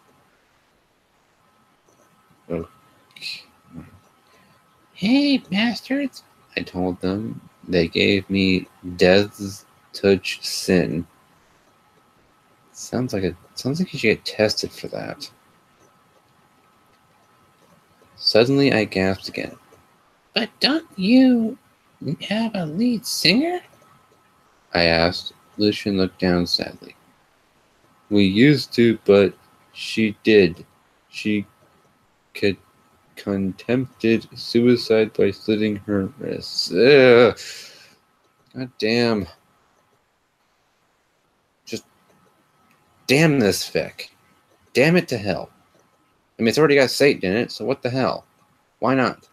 Okay. Hey, bastards, I told them. They gave me Death's Touch Sin. Sounds like you should get tested for that. Suddenly I gasped again. But don't you have a lead singer? I asked. Lucian looked down sadly. We used to, but she did. She contemplated suicide by slitting her wrists. Ugh. God damn. Just damn this fic. Damn it to hell. I mean, it's already got Satan in it, so what the hell? Why not?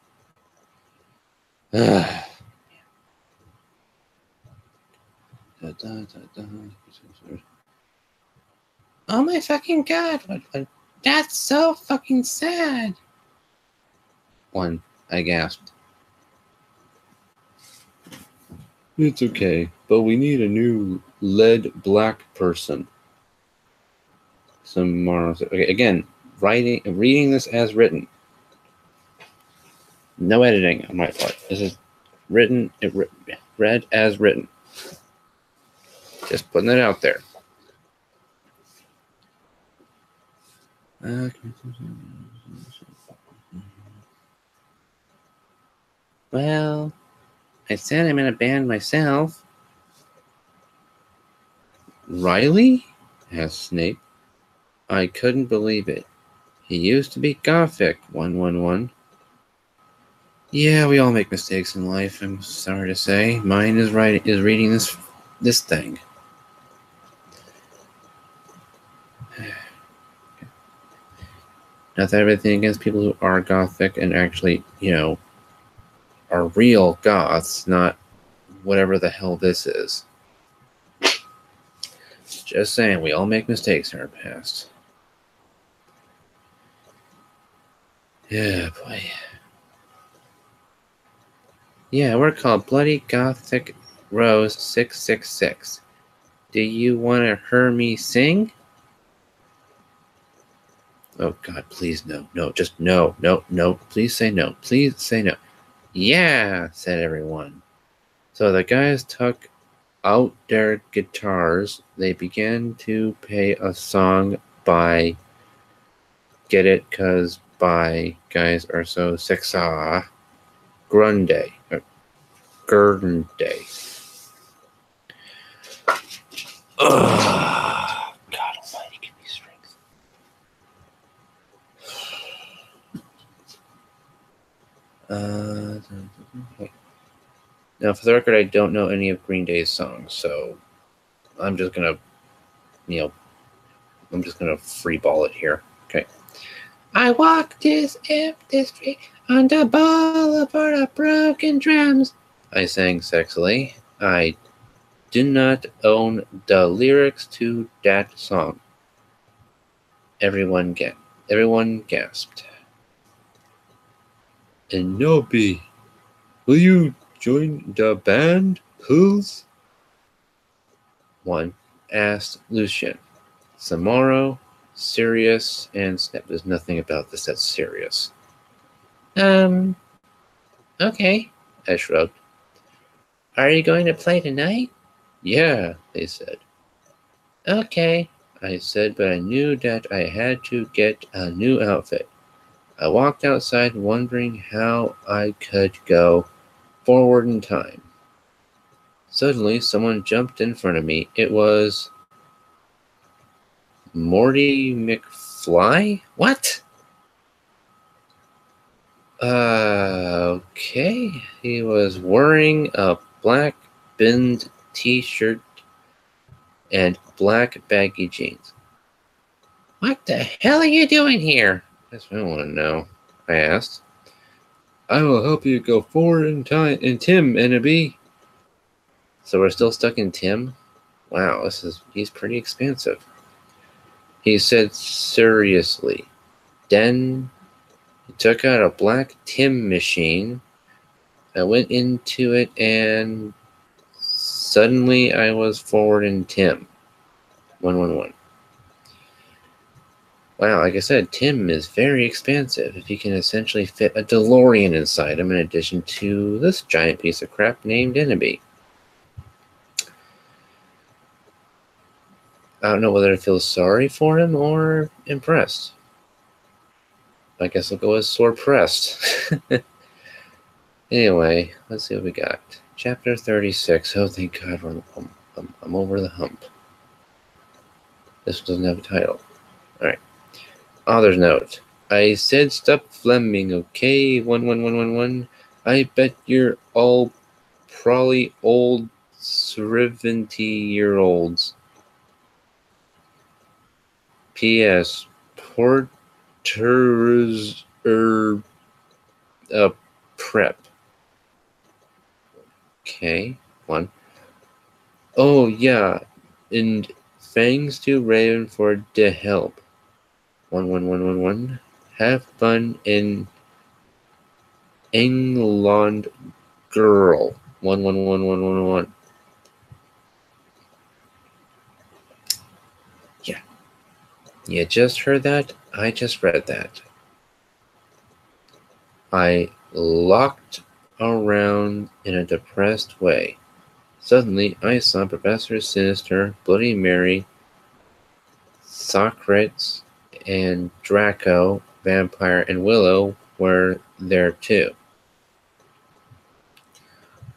Ugh. Oh my fucking God. What? That's so fucking sad. One, I gasped. It's okay, but we need a new lead black person. Okay, again, reading this as written. No editing on my part. This is read as written. Just putting it out there. Well, I said I'm in a band myself. Riley? Asked Snape. I couldn't believe it. He used to be Gothic, 111. Yeah, we all make mistakes in life, I'm sorry to say. Mine is reading this thing. Not that everything against people who are Gothic and actually, are real goths, not whatever the hell this is. Just saying, we all make mistakes in our past. Yeah, boy. Yeah, we're called Bloody Gothic Rose 666. Do you want to hear me sing? Oh, God, please no. No, just no. Please say no. Please say no. Yeah, said everyone. So the guys took out their guitars. They began to play a song by Get It, 'cause by guys are so sexa. Grunde. Gurdon Day. Ugh. God almighty, give me strength. Now, for the record, I don't know any of Green Day's songs, so I'm just gonna, freeball it here. Okay. I walk this empty street on the boulevard of broken drums, I sang sexily. I do not own the lyrics to that song. Everyone gasped. And Nobi, will you join the band, please? One asked Lucian. Samaro, serious, and Snap. There's nothing about this that's serious. Okay, I shrugged. Are you going to play tonight? Yeah, they said. Okay, I said, but I knew that I had to get a new outfit. I walked outside wondering how I could go forward in time. Suddenly, someone jumped in front of me. It was Morty McFly? What? Okay. He was wearing a black binned t-shirt and black baggy jeans. What the hell are you doing here? That's what I want to know, I asked. I will help you go forward in time in Tim, Ennaby. So we're still stuck in Tim? Wow, he's pretty expansive. He said seriously. Then he took out a black Tim machine. I went into it and suddenly I was forward in Tim. 111. Wow, like I said, Tim is very expansive. If he can essentially fit a DeLorean inside him in addition to this giant piece of crap named Ennaby. I don't know whether to feel sorry for him or impressed. I guess I'll go as sore pressed. Anyway, let's see what we got. Chapter 36. Oh, thank God, I'm over the hump. This one doesn't have a title. Alright. Author's note. I said stop Fleming, okay? 11111. I bet you're all probably old 70-year-olds. P.S. Porter's prep. Okay, one. Oh, yeah, and thanks to Raven for the help. 11111. Have fun in England, girl. 11111. Yeah. You just heard that? I just read that. I looked around in a depressed way. Suddenly, I saw Professor Sinister, Bloody Mary, Socrates, and Draco, Vampire, and Willow were there too.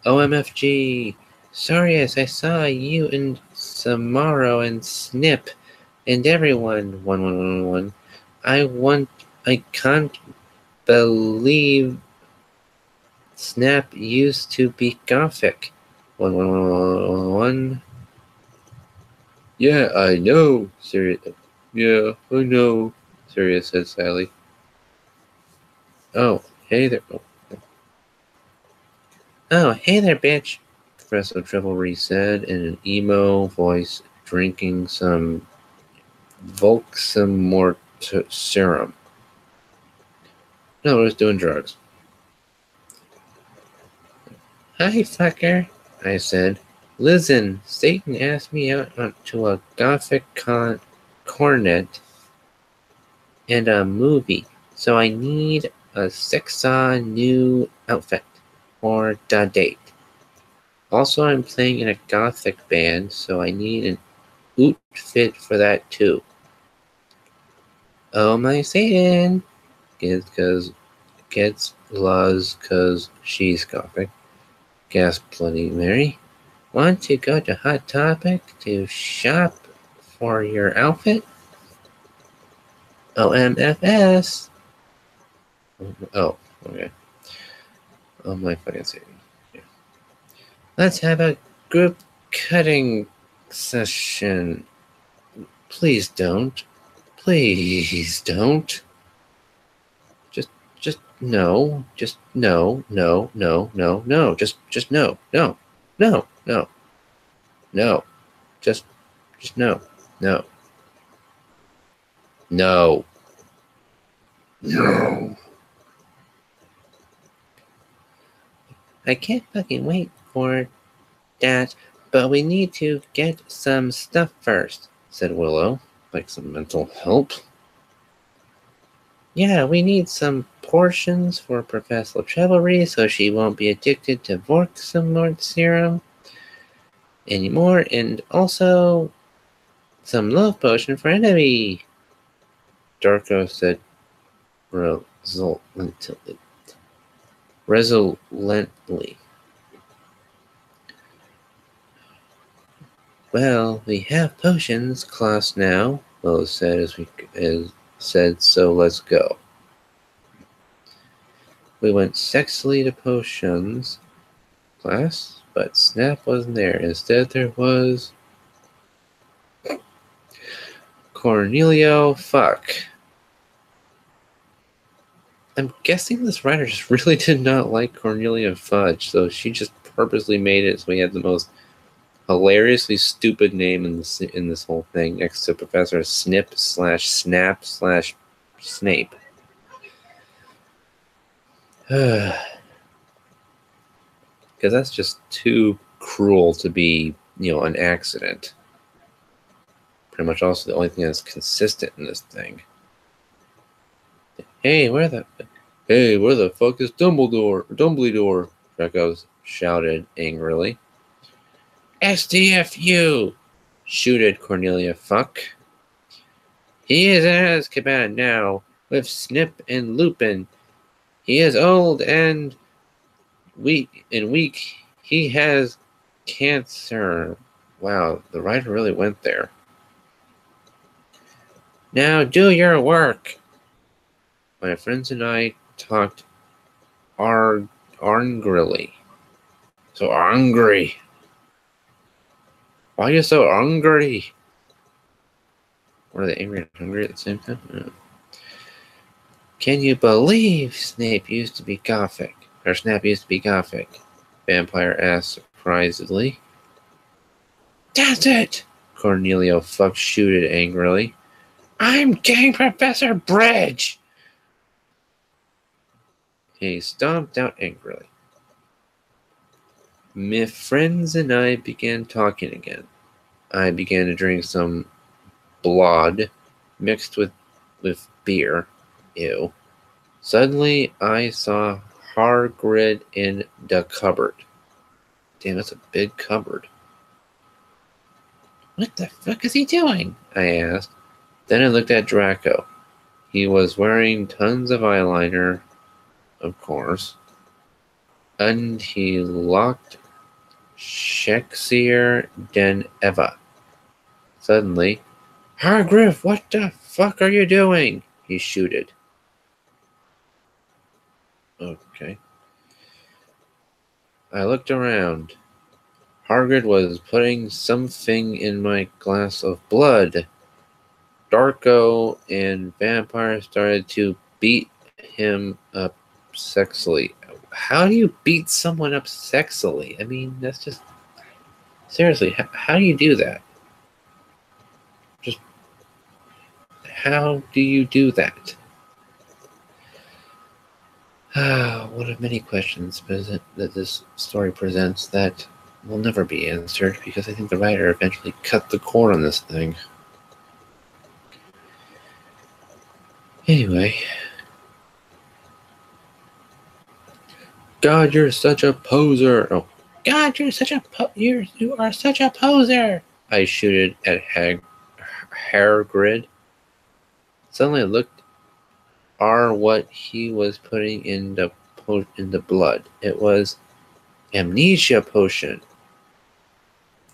OMFG! Sarius, I saw you and Samaro and Snip and everyone. 1111. I can't believe Snap used to be Gothic. 11111. Yeah, I know, Sirius. Yeah, I know, Sirius said sadly. Oh, hey there. Oh, hey there, bitch, Professor Trevelry said in an emo voice, drinking some Volxamort serum. No, I was doing drugs. Hi, fucker, I said. Listen, Satan asked me out to a Gothic cornet and a movie, so I need a sexy new outfit for the date. Also, I'm playing in a Gothic band, so I need an outfit for that too. Oh my Satan! Gets laws cause she's Gothic. Gasped Bloody Mary. Want to go to Hot Topic to shop for your outfit? OMFS. Oh, okay. Oh my fucking Satan. Yeah. Let's have a group cutting session. Please don't. Please don't. Just no. Just no. No. No. No. No. Just no. No. No. No. No. Just no. No. No. No. I can't fucking wait for that, but we need to get some stuff first, said Willow, like some mental help. Yeah, we need some portions for Professor Chivalry so she won't be addicted to Vorksamort serum anymore, and also some love potion for Enemy, Darko said resolently. Well, we have potions class now, Willow said said, so let's go. We went sexily to potions class, but Snap wasn't there. Instead, there was Cornelio. Fuck. I'm guessing this writer just really did not like Cornelia Fudge, so she just purposely made it so he had the most hilariously stupid name in this whole thing, next to Professor Snip/Snap/Snape. Because that's just too cruel to be, an accident. Pretty much also the only thing that's consistent in this thing. Hey, where the fuck is Dumbledore? Draco shouted angrily. SDFU! Shooted Cornelia Fuck. He is in Azkaban now, with Snip and Lupin. He is old and weak. He has cancer. Wow, the writer really went there. Now do your work. My friends and I talked angrily. So angry. Why are you so angry? Were they angry and hungry at the same time? No. Can you believe Snape used to be Gothic? Or Snap used to be Gothic? Vampire asked surprisedly. That's it! Cornelio Fuck shooted angrily. I'm getting Professor Bridge! He stomped out angrily. My friends and I began talking again. I began to drink some blood mixed with beer. Ew. Suddenly, I saw Hagrid in the cupboard. Damn, that's a big cupboard. What the fuck is he doing? I asked. Then I looked at Draco. He was wearing tons of eyeliner, of course. And he looked sexier than ever. Suddenly, Hagrid, what the fuck are you doing? He shooted. Okay. I looked around. Hagrid was putting something in my glass of blood. Darko and Vampire started to beat him up sexily. How do you beat someone up sexily? I mean, that's just... Seriously, how do you do that? Just... How do you do that? One of many questions that this story presents that will never be answered, because I think the writer eventually cut the cord on this thing. Anyway. God, you're such a poser. Oh. God, you're such a you are such a poser. I shooted at Hagrid. Suddenly I looked what he was putting in the blood. It was amnesia potion.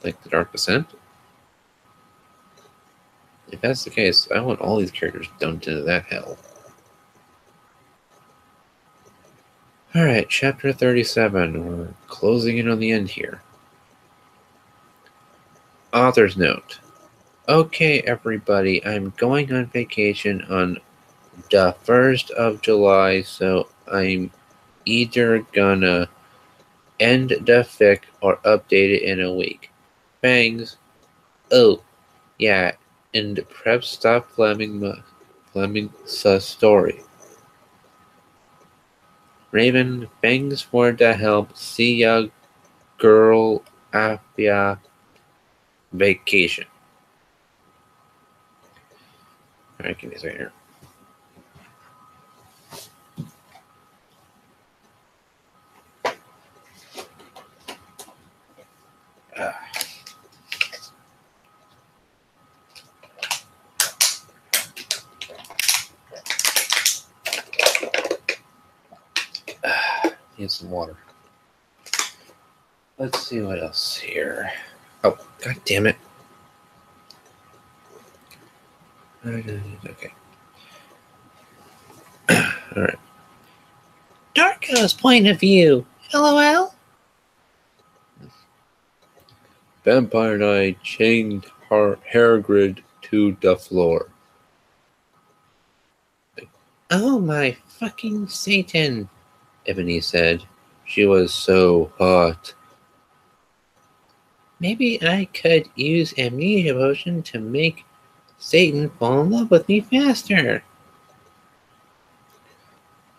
Like the Dark Descent? If that's the case, I want all these characters dumped into that hell. Alright, chapter 37. We're closing in on the end here. Author's note. Okay, everybody, I'm going on vacation on the 1st of July, so I'm either gonna end the fic or update it in a week. Bangs. Oh, yeah, and prep stop Fleming's story. Raven, thanks for the help. See ya, girl, after vacation. Alright, give me a second here. Need some water. Let's see what else here. Oh, god damn it. Okay. Alright. Darko's point of view. LOL. Vampire Knight chained her Hagrid to the floor. Oh my fucking Satan. Ebony said. She was so hot. Maybe I could use amnesia potion to make Satan fall in love with me faster.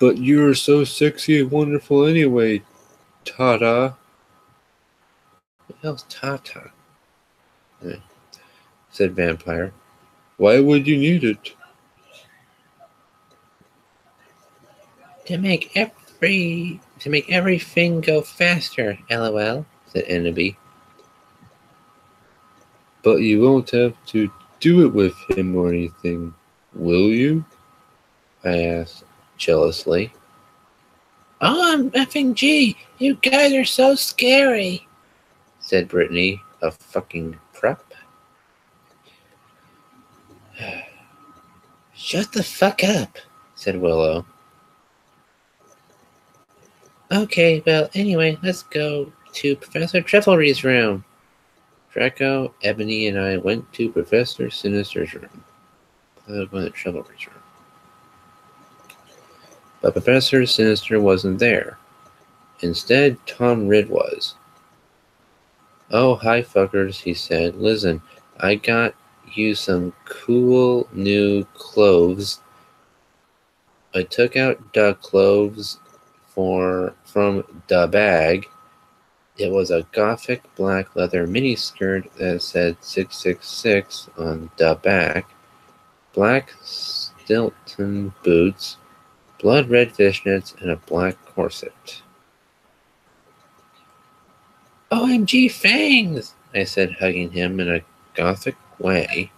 But you're so sexy and wonderful anyway, Tata. What else, Tata? Said Vampire. Why would you need it? To make everything go faster, LOL, said Ennaby. But you won't have to do it with him or anything, will you? I asked jealously. Oh, I'm effing G. You guys are so scary, said Brittany, a fucking prep. Shut the fuck up, said Willow. Okay, well, anyway, let's go to Professor Triflery's room. Draco, Ebony, and I went to Professor Sinister's room. I was going to Triflery's room. But Professor Sinister wasn't there. Instead, Tom Ridd was. Oh, hi, fuckers, he said. Listen, I got you some cool new clothes. I took out the clothes from the bag. It was a gothic black leather miniskirt that said 666 on the back, black Stilton boots, blood red fishnets, and a black corset. OMG fangs, I said, hugging him in a gothic way.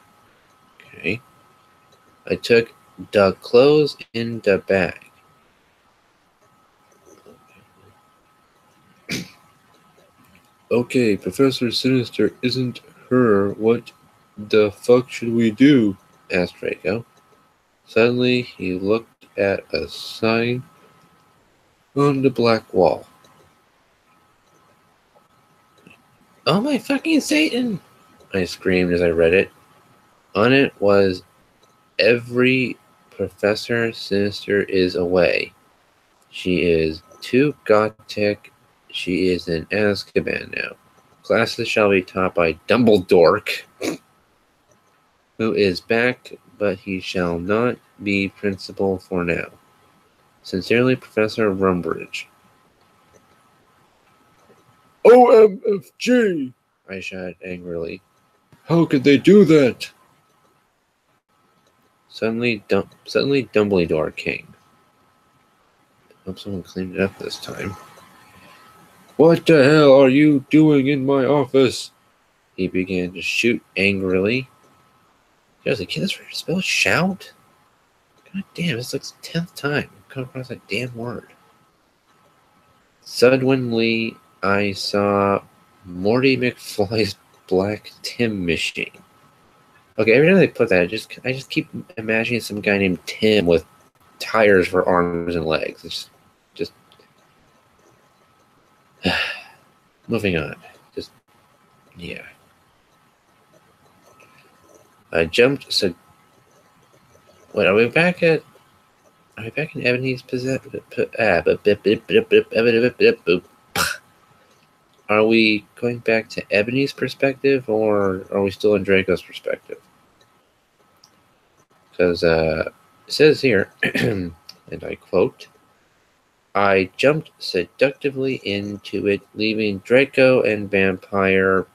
Okay. I took the clothes in the bag. Okay, Professor Sinister isn't her. What the fuck should we do? Asked Draco. Suddenly, he looked at a sign on the black wall. Oh my fucking Satan, I screamed as I read it. On it was, every Professor Sinister is away. She is too gothic. She is in Azkaban now. Classes shall be taught by Dumbledore, who is back, but he shall not be principal for now. Sincerely, Professor Rumbridge. OMFG! I shouted angrily. How could they do that? Suddenly Dumbledore came. I hope someone cleaned it up this time. What the hell are you doing in my office? He began to shoot angrily. Seriously, can this spell shout? God damn, it's like the 10th time I've come across that damn word. Suddenly, I saw Morty McFly's black Tim machine. Okay, every time they put that, I just keep imagining some guy named Tim with tires for arms and legs. It's just moving on. Yeah. I jumped. So, wait, are we back in Ebony's possession? Are we going back to Ebony's perspective, or are we still in Draco's perspective? Because it says here, and I quote, I jumped seductively into it, leaving Draco and Vampire.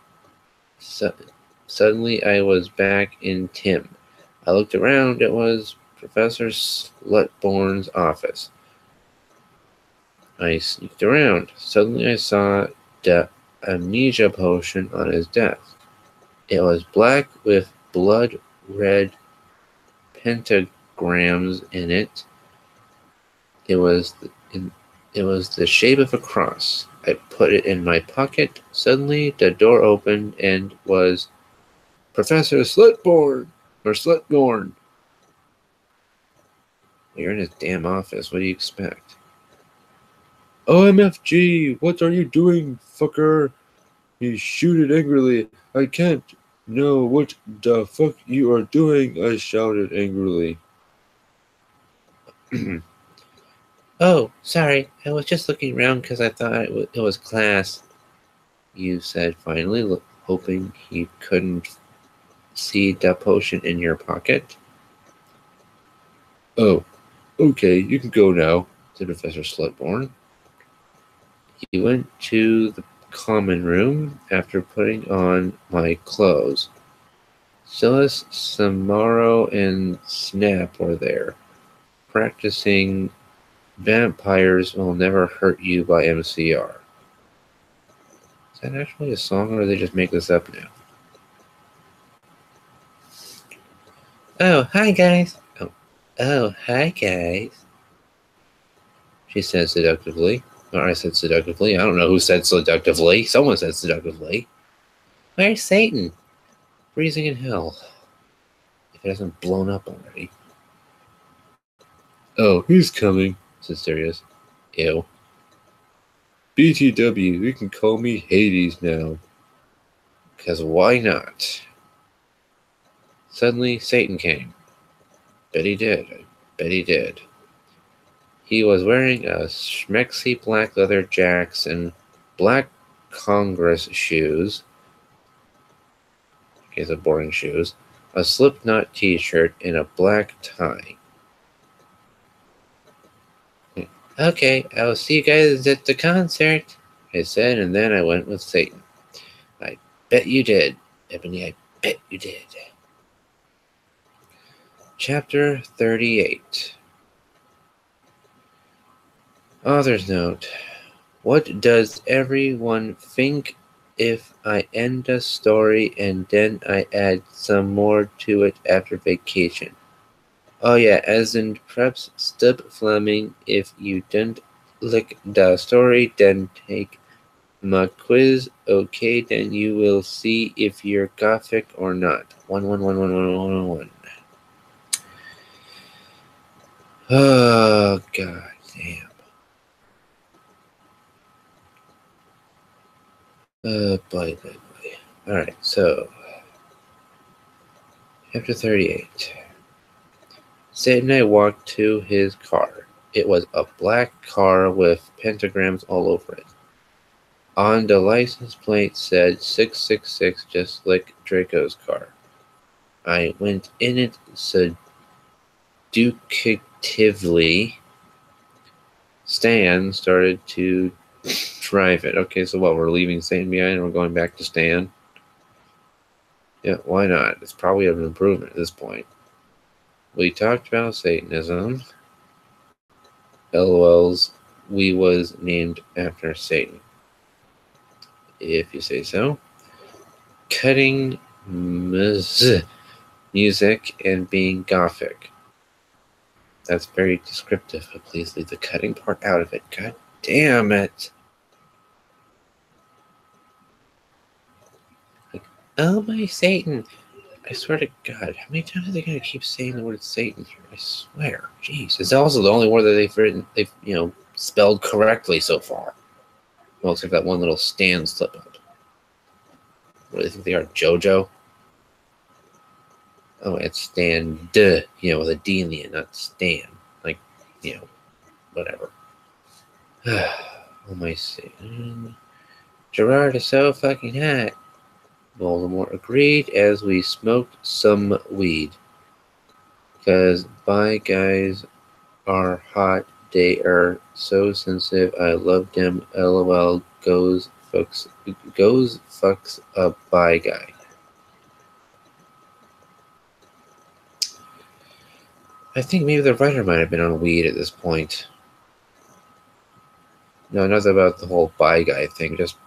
Suddenly, I was back in Tim. I looked around. It was Professor Slutborn's office. I sneaked around. Suddenly, I saw the amnesia potion on his desk. It was black with blood red pentagrams in it. It was the shape of a cross. I put it in my pocket. Suddenly, the door opened and was Professor Slutborn. You're in his damn office. What do you expect? OMFG, what are you doing, fucker? He shouted angrily. I can't know what the fuck you are doing, I shouted angrily. Oh, sorry. I was just looking around because I thought it was class, you said finally, hoping he couldn't see the potion in your pocket. Oh, okay, you can go now, said Professor Slutborn. He went to the common room after putting on my clothes. Silas, Samaro, and Snap were there, practicing Vampires Will Never Hurt You by MCR. Is that actually a song, or do they just make this up now? Oh, hi, guys. Oh, hi, guys. She said seductively. Or I said seductively. I don't know who said seductively. Someone said seductively. Where's Satan? Freezing in hell. If it hasn't blown up already. Oh, he's coming, said Sirius. Ew. BTW, you can call me Hades now. Because why not? Suddenly, Satan came. Bet he did. I bet he did. He was wearing a schmexy black leather jacks and black Congress shoes. Okay, so boring shoes. A Slipknot t-shirt and a black tie. Okay, I'll see you guys at the concert, I said, and then I went with Satan. I bet you did, Ebony, I bet you did. Chapter 38. Author's note. What does everyone think if I end a story and then I add some more to it after vacation? Oh yeah, as in preps, Stub Fleming, if you don't like the story, then take my quiz. Okay, then you will see if you're gothic or not. 1111111. Oh, god damn. Boy. Alright, so chapter 38. Sid and I walked to his car. It was a black car with pentagrams all over it. On the license plate said 666, just like Draco's car. I went in it seductively. Stan started to drive it. Okay, so what, we're leaving Satan behind and we're going back to Stan? Yeah, why not? It's probably an improvement at this point. We talked about Satanism. LOL's, we was named after Satan. If you say so. Cutting music and being gothic. That's very descriptive, but please leave the cutting part out of it. God damn it. Like, oh my Satan. I swear to God, how many times are they going to keep saying the word Satan here? I swear. Jeez. It's also the only word that they've spelled correctly so far. Well, except that one little Stan slip up. What do they think they are, JoJo? Oh, it's Stan, duh, with a D in the end, not Stan. Like, whatever. Oh my Satan. Gerard is so fucking hot. Voldemort agreed as we smoked some weed. 'Cause by guys are hot, they are so sensitive. I love them. LOL goes fucks a bi guy. I think maybe the writer might have been on weed at this point. No, not about the whole bi guy thing, just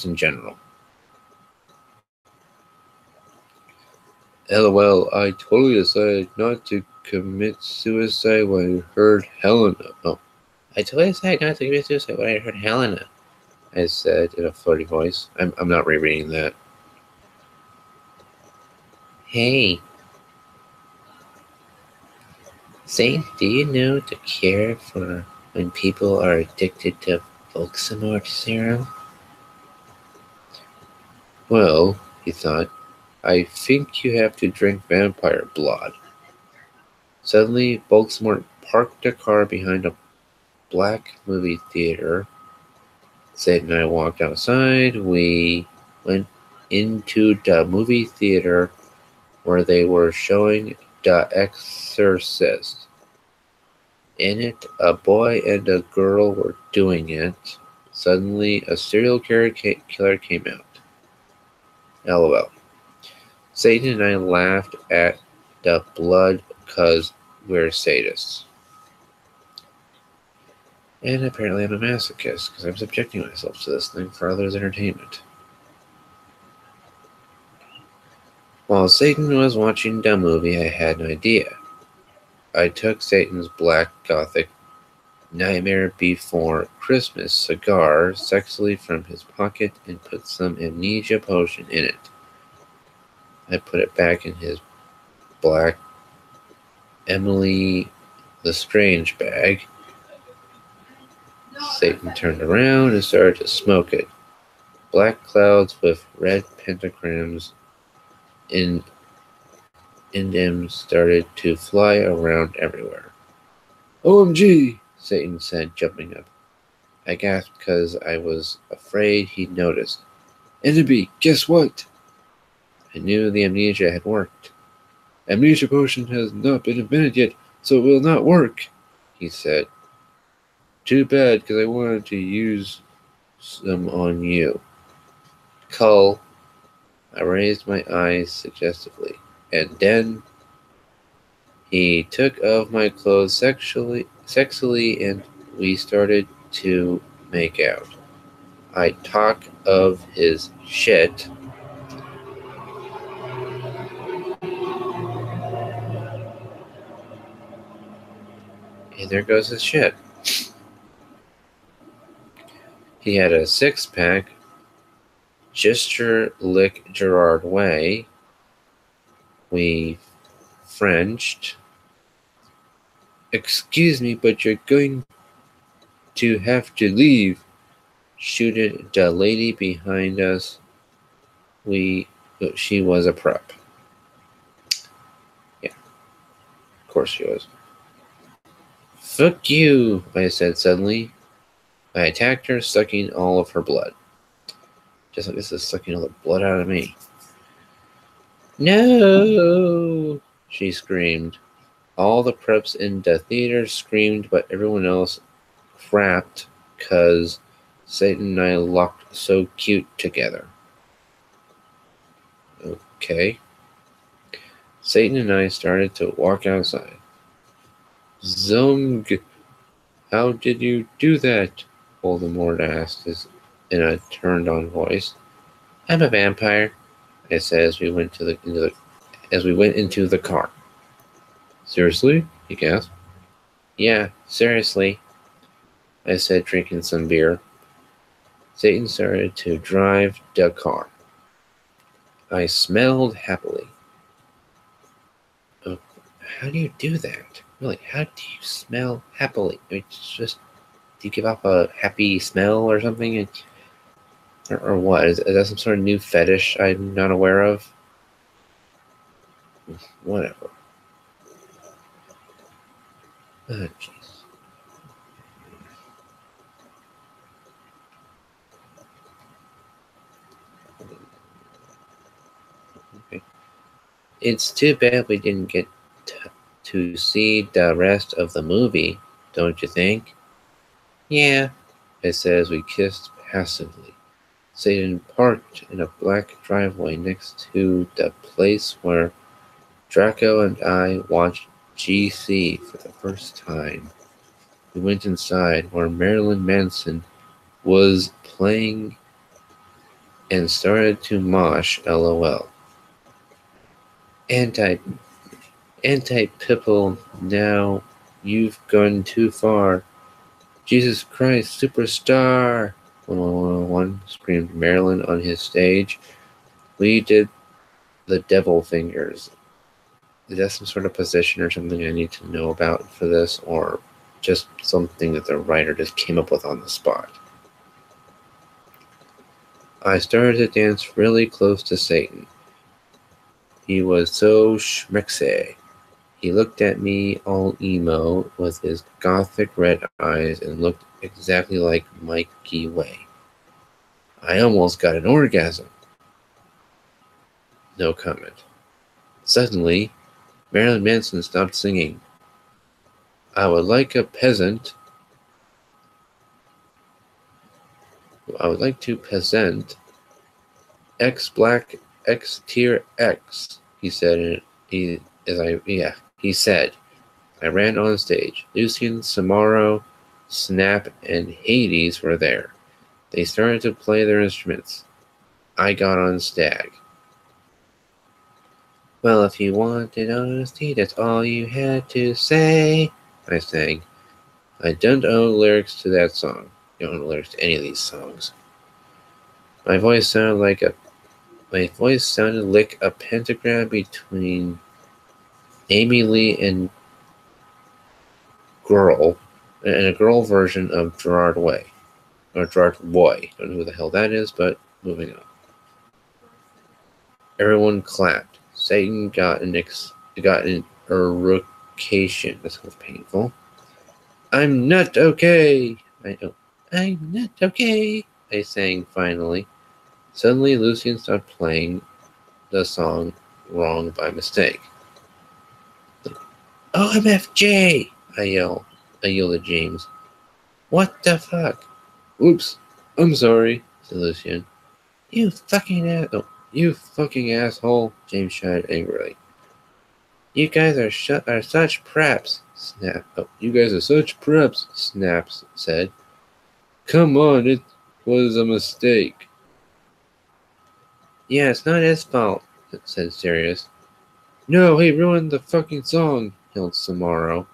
in general. LOL, I totally decided not to commit suicide when I heard Helena. Oh, I totally decided not to commit suicide when I heard Helena, I said in a flirty voice. I'm not rereading that. Hey, Saint, do you know the cure for when people are addicted to Volksamort serum? Well, he thought, I think you have to drink vampire blood. Suddenly, Volksamort parked the car behind a black movie theater. Sid and I walked outside. We went into the movie theater where they were showing The Exorcist. In it, a boy and a girl were doing it. Suddenly, a serial killer came out. LOL. Satan and I laughed at the blood because we're sadists. And apparently I'm a masochist because I'm subjecting myself to this thing for others' entertainment. While Satan was watching the movie, I had an idea. I took Satan's black gothic Nightmare Before Christmas cigar sexily from his pocket and put some amnesia potion in it. I put it back in his black Emily Lestrange bag. Satan turned around and started to smoke it. Black clouds with red pentagrams in them started to fly around everywhere. OMG, Satan said, jumping up. I gasped because I was afraid he'd noticed. Enemy, guess what? I knew the amnesia had worked. Amnesia potion has not been invented yet, so it will not work, he said. Too bad, because I wanted to use some on you. Cull. I raised my eyes suggestively, and then he took off my clothes sexily, and we started to make out. I talk of his shit. And there goes his shit. He had a six-pack, gesture lick Gerard way. We Frenched. Excuse me, but you're going to have to leave, shooted the lady behind us. She was a prep. Yeah, of course she was. Fuck you, I said suddenly. I attacked her, sucking all of her blood. Just like this is sucking all the blood out of me. No, she screamed. All the preps in the theater screamed, but everyone else crapped because Satan and I looked so cute together. Okay. Satan and I started to walk outside. Zung, how did you do that? Voldemort asked in a turned-on voice. I'm a vampire, I said as we went into the car. Seriously? He gasped. Yeah, seriously, I said, drinking some beer. Satan started to drive the car. I smelled happily. Oh, how do you do that? Really, how do you smell happily? It's just, do you give off a happy smell or something? Or what? Is that some sort of new fetish I'm not aware of? Whatever. Oh, jeez. Okay. It's too bad we didn't get to see the rest of the movie, don't you think? Yeah, I said as we kissed passively. Satan parked in a black driveway next to the place where Draco and I watched GC for the first time. We went inside where Marilyn Manson was playing and started to mosh LOL. Anti Pipple, now you've gone too far. Jesus Christ, superstar! 111 screamed Marilyn on his stage. We did the devil fingers. Is that some sort of position or something I need to know about for this, or just something that the writer just came up with on the spot? I started to dance really close to Satan. He was so schmexy. He looked at me all emo with his gothic red eyes and looked exactly like Mikey Way. I almost got an orgasm. No comment. Suddenly, Marilyn Manson stopped singing. I would like to present, X Black X Tier X, he said. He said. I ran on stage. Lucian, Samaro, Snap, and Hades were there. They started to play their instruments. I got on Stag. Well, if you wanted honesty, that's all you had to say, I sang. I don't know lyrics to that song. I don't know lyrics to any of these songs. My voice sounded like a pentagram between Amy Lee and a girl version of Gerard Way. Or Gerard Roy. Don't know who the hell that is, but moving on. Everyone clapped. Satan got an erucation. That sounds painful. I'm not okay. I'm not okay, I sang finally. Suddenly, Lucian stopped playing the song wrong by mistake. OMFJ! I yelled at James. What the fuck? Oops, I'm sorry, said Lucian. You fucking asshole, James shouted angrily. You guys are such preps, you guys are such preps, Snaps said. Come on, it was a mistake. Yeah, it's not his fault, said Sirius. No, he ruined the fucking song, yelled Samaro.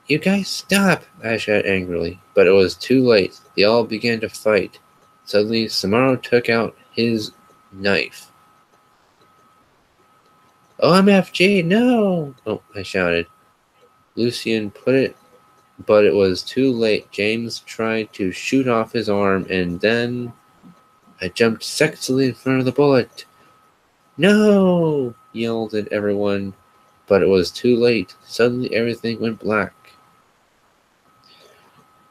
You guys stop, I shouted angrily, but it was too late. They all began to fight. Suddenly, Samaro took out his knife. OMFG, no! Oh, I shouted. Lucian put it, but it was too late. James tried to shoot off his arm, and then I jumped sexily in front of the bullet. No! Yelled at everyone, but it was too late. Suddenly, everything went black.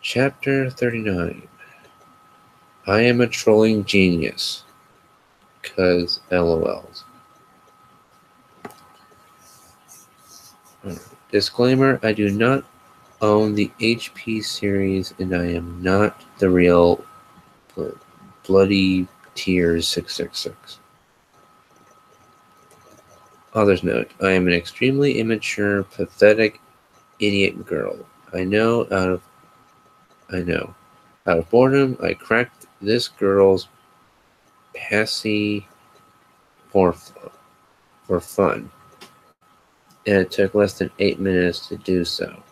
Chapter 39. I am a trolling genius. 'Cause LOLs. Disclaimer, I do not own the HP series and I am not the real Bloody Tears 666. Author's note, I am an extremely immature, pathetic, idiot girl. I know. Out of boredom, I cracked this girl's passy for fun. And it took less than 8 minutes to do so.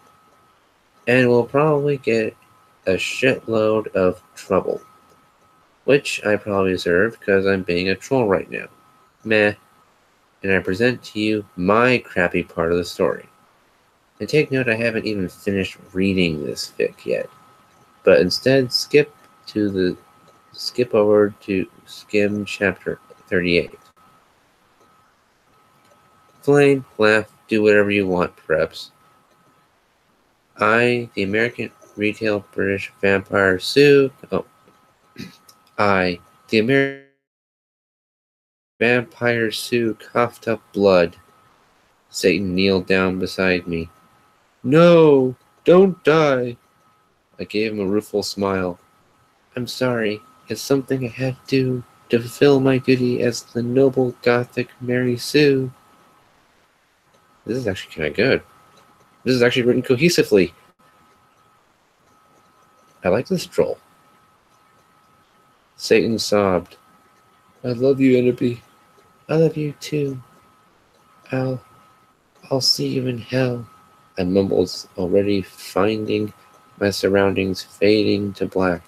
And will probably get a shitload of trouble. Which I probably deserve because I'm being a troll right now. Meh. And I present to you my crappy part of the story. And take note I haven't even finished reading this fic yet. But instead skip over to skim chapter 38. Flame, laugh, do whatever you want, perhaps. I, the American retail British vampire Sue. Oh, I, the American vampire Sue, coughed up blood. Satan kneeled down beside me. No, don't die. I gave him a rueful smile. I'm sorry. It's something I had to do to fulfill my duty as the noble Gothic Mary Sue. This is actually kind of good. This is actually written cohesively. I like this troll. Satan sobbed. I love you, Enemy. I love you too. I'll see you in hell. I mumbled, already finding my surroundings fading to black.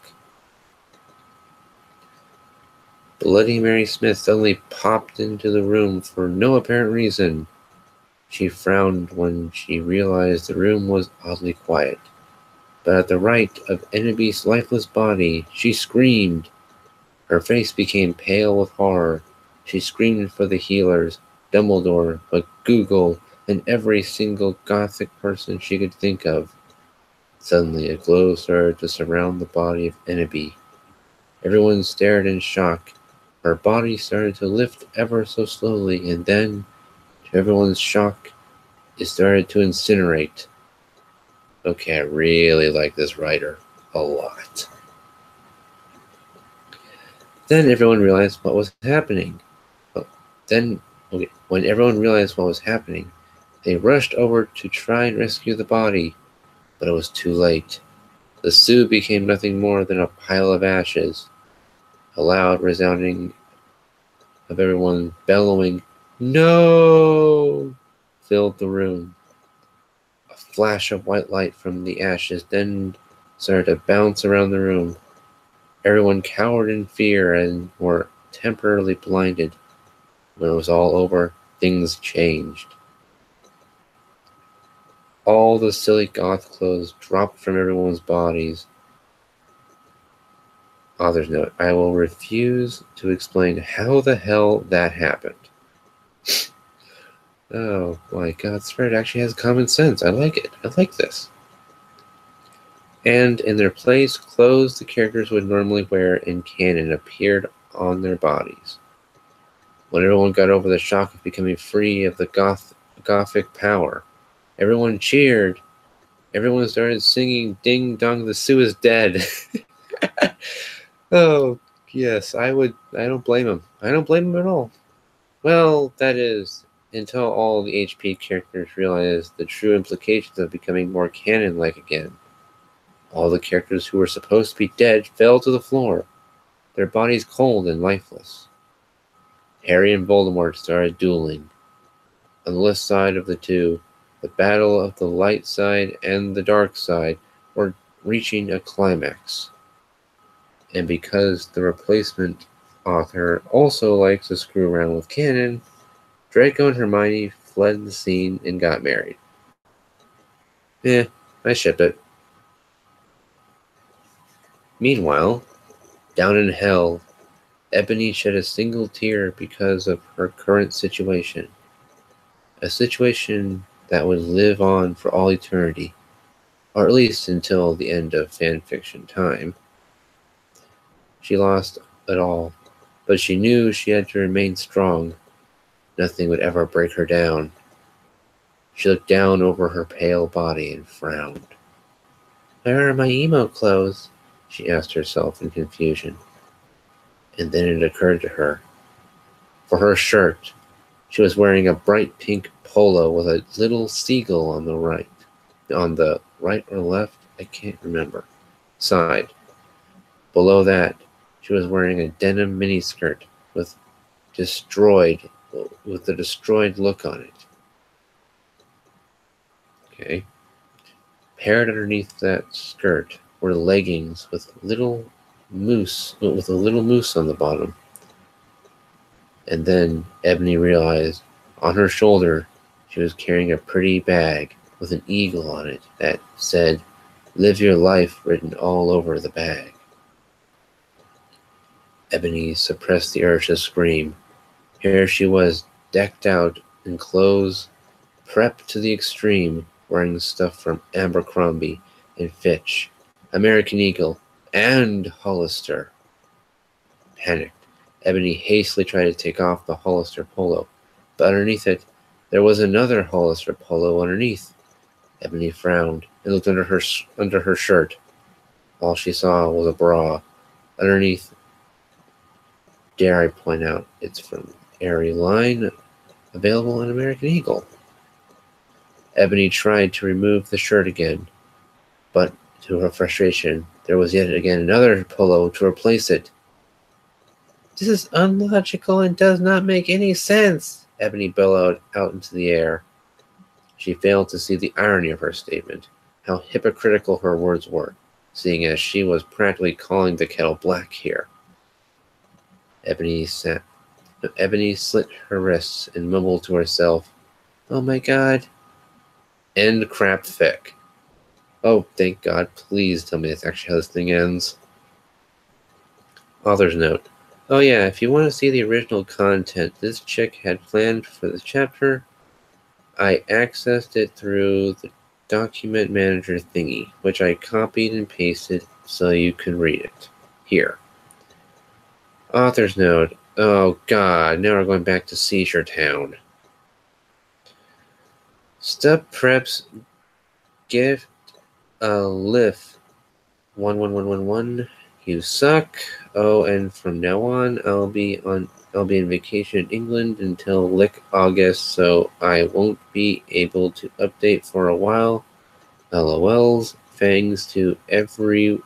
Bloody Mary Smith suddenly popped into the room for no apparent reason. She frowned when she realized the room was oddly quiet. But at the right of Enneby's lifeless body, she screamed. Her face became pale with horror. She screamed for the healers, Dumbledore, McGoogle, and every single Gothic person she could think of. Suddenly, a glow started to surround the body of Enneby. Everyone stared in shock. Her body started to lift ever so slowly, and then, to everyone's shock, it started to incinerate. Okay, I really like this writer a lot. Then everyone realized what was happening. When everyone realized what was happening, they rushed over to try and rescue the body, but it was too late. The Sioux became nothing more than a pile of ashes. A loud resounding of everyone bellowing, "No!" filled the room. A flash of white light from the ashes then started to bounce around the room. Everyone cowered in fear and were temporarily blinded. When it was all over, things changed. All the silly goth clothes dropped from everyone's bodies. Author's note, I will refuse to explain how the hell that happened. Oh my god, Spirit actually has common sense. I like it. I like this. And in their place, clothes the characters would normally wear in canon appeared on their bodies. When everyone got over the shock of becoming free of the Gothic power, everyone cheered. Everyone started singing Ding Dong, the Sioux is dead. Oh, yes, I don't blame him. I don't blame him at all. Well, that is, until all the HP characters realized the true implications of becoming more canon-like again. All the characters who were supposed to be dead fell to the floor, their bodies cold and lifeless. Harry and Voldemort started dueling. On the left side of the two, the battle of the light side and the dark side were reaching a climax. And because the replacement author also likes to screw around with canon, Draco and Hermione fled the scene and got married. I ship it. Meanwhile, down in hell, Ebony shed a single tear because of her current situation. A situation that would live on for all eternity, or at least until the end of fanfiction time. She lost it all, but she knew she had to remain strong. Nothing would ever break her down. She looked down over her pale body and frowned. Where are my emo clothes? She asked herself in confusion. And then it occurred to her. For her shirt, she was wearing a bright pink polo with a little seagull on the right. On the right or left, I can't remember. Side. Below that, she was wearing a denim miniskirt with a destroyed look on it. Okay. Paired underneath that skirt were leggings with a little moose on the bottom. And then Ebony realized on her shoulder she was carrying a pretty bag with an eagle on it that said, "Live your life," written all over the bag. Ebony suppressed the urge to scream. Here she was, decked out and clothes, prepped to the extreme, wearing stuff from Abercrombie and Fitch, American Eagle, and Hollister. Panicked, Ebony hastily tried to take off the Hollister polo, but underneath it, there was another Hollister polo underneath. Ebony frowned and looked under her shirt. All she saw was a bra. Underneath, dare I point out, it's from Aerie line, available on American Eagle. Ebony tried to remove the shirt again, but to her frustration, there was yet again another polo to replace it. This is unlogical and does not make any sense, Ebony bellowed out into the air. She failed to see the irony of her statement, how hypocritical her words were, seeing as she was practically calling the kettle black here. Ebony slit her wrists and mumbled to herself, "Oh my God." End crap fic. Oh, thank God, please tell me that's actually how this thing ends. Author's note. Oh yeah, if you want to see the original content this chick had planned for this chapter, I accessed it through the document manager thingy, which I copied and pasted so you can read it. Here. Author's note. Oh God, now we're going back to Seizure Town. Step Preps give a lift 11111. You suck. Oh, and from now on, I'll be on vacation in England until like August, so I won't be able to update for a while. LOLs. Thanks to everyone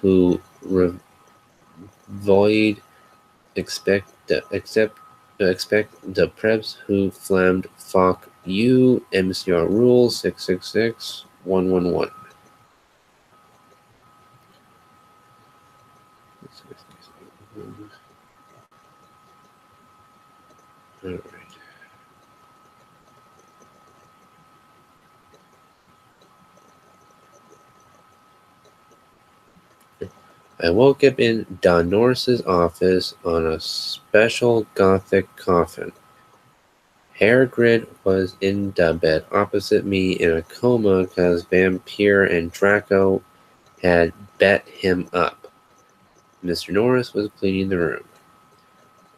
who void except the preps who flammed fuck you. MCR rule 666111. All right. I woke up in Don Norris's office on a special gothic coffin. Hagrid was in the bed opposite me in a coma because Vampire and Draco had bet him up. Mr. Norris was cleaning the room.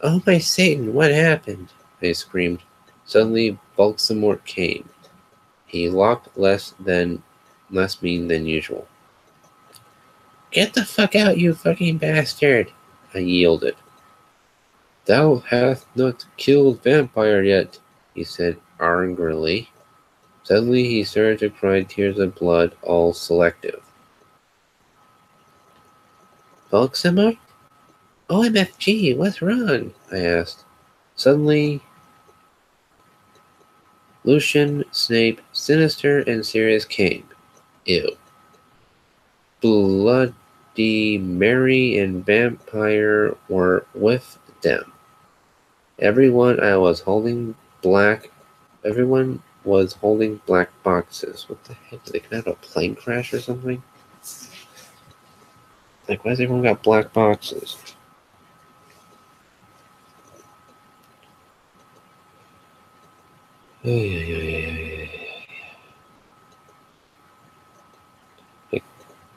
"Oh my Satan, what happened?" I screamed. Suddenly Voldemort came. He looked less mean than usual. "Get the fuck out, you fucking bastard!" I yielded. "Thou hast not killed Vampire yet," he said angrily. Suddenly he started to cry tears of blood, all selective. "Voldemort? OMFG, what's wrong?" I asked. Suddenly, Lucian, Snape, Sinister, and Sirius came. Ew. Bloody Mary and Vampire were with them. Everyone was holding black boxes. What the heck? Did they have a plane crash or something? Like, why has everyone got black boxes?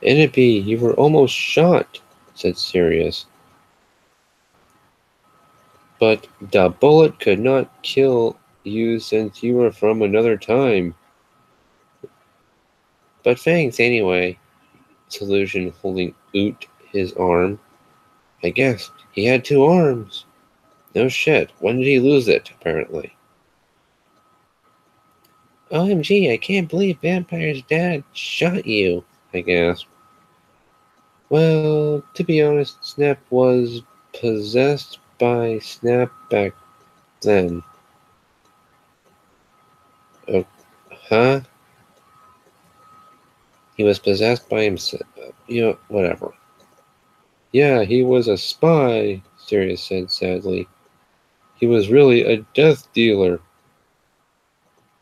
"Enemy, you were almost shot," said Sirius. "But the bullet could not kill you since you were from another time." "But thanks anyway," said Lucian, holding out his arm. I guessed. He had 2 arms. No shit. When did he lose it, apparently? "OMG, I can't believe Vampire's dad shot you," I gasped. Well, to be honest, Snap was possessed by Snap back then. Huh? He was possessed by himself. Whatever. "Yeah, he was a spy," Sirius said sadly. "He was really a death dealer."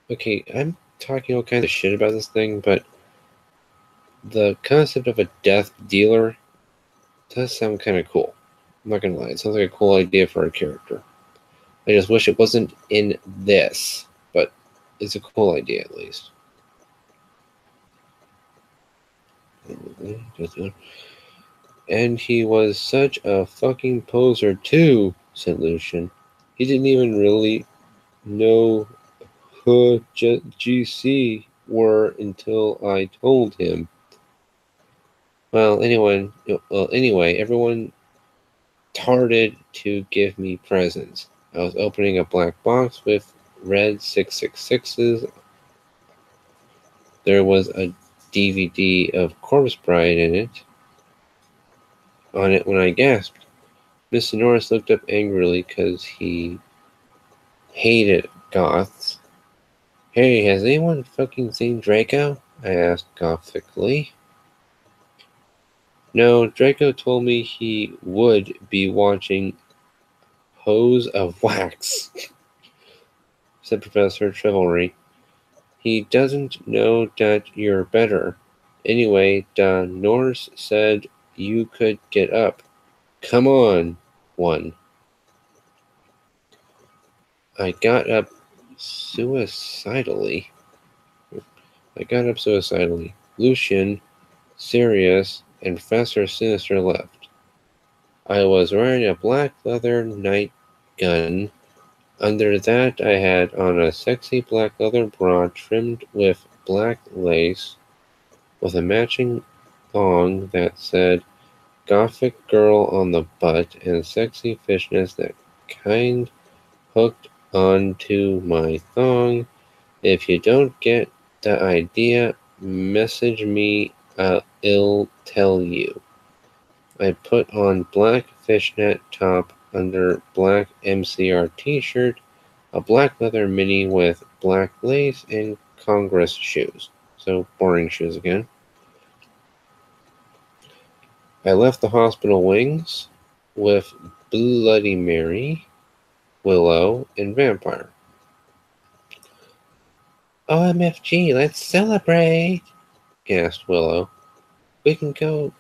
Okay, I'm talking all kinds of shit about this thing, but the concept of a death dealer does sound kind of cool. I'm not gonna lie, it sounds like a cool idea for a character. I just wish it wasn't in this, but it's a cool idea at least. And he was such a fucking poser too, said Lucian. He didn't even really know who GC were until I told him. Anyway, everyone started to give me presents. I was opening a black box with red 666s. There was a DVD of Corpse Bride on it when I gasped. Mr. Norris looked up angrily because he hated goths. Hey, has anyone fucking seen Draco? I asked gothically. No, Draco told me he would be watching Hose of Wax, said Professor Chivalry. He doesn't know that you're better. Anyway, the Norse said you could get up. Come on, one. I got up suicidally. Lucian, Sirius, and Professor Sinister left. I was wearing a black leather night gun. Under that, I had on a sexy black leather bra trimmed with black lace, with a matching thong that said "Gothic Girl" on the butt, and sexy fishnets that kind hooked onto my thong. If you don't get the idea, message me, I'll tell you. I put on black fishnet top under black MCR t-shirt, a black leather mini with black lace, and Congress shoes. So, boring shoes again. I left the hospital wings with Bloody Mary, Willow, and Vampire. OMFG, let's celebrate, gasped Willow. We can go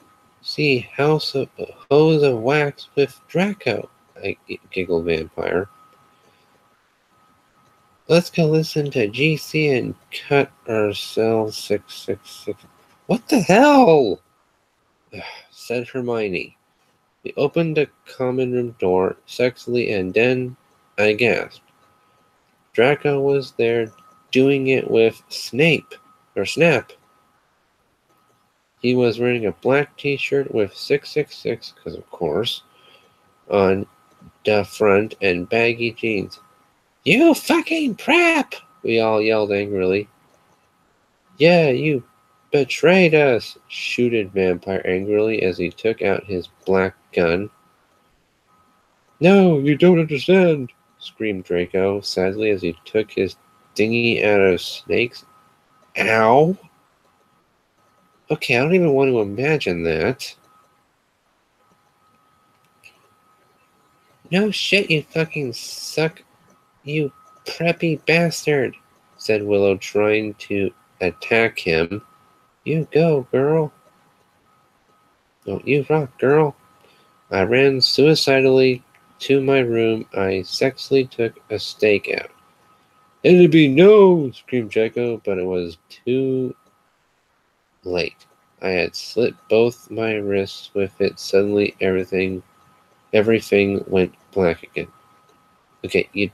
see Hose of Wax with Draco, giggled Vampire. Let's go listen to GC and cut ourselves 666. What the hell? Said Hermione. We opened the common room door sexily, and then I gasped. Draco was there doing it with Snap. He was wearing a black t-shirt with 666, because of course, on the front, and baggy jeans. You fucking prep! We all yelled angrily. Yeah, you betrayed us, shooted Vampire angrily as he took out his black gun. No, you don't understand, screamed Draco sadly as he took his dinghy out of Snake's. Ow! Okay, I don't even want to imagine that. No shit, you fucking suck, you preppy bastard, said Willow, trying to attack him. You go, girl. Oh, you rock, girl. I ran suicidally to my room. I sexily took a stake out. It'd be no, screamed Draco, but it was too late. I had slit both my wrists with it. Suddenly, everything went black again. Okay, you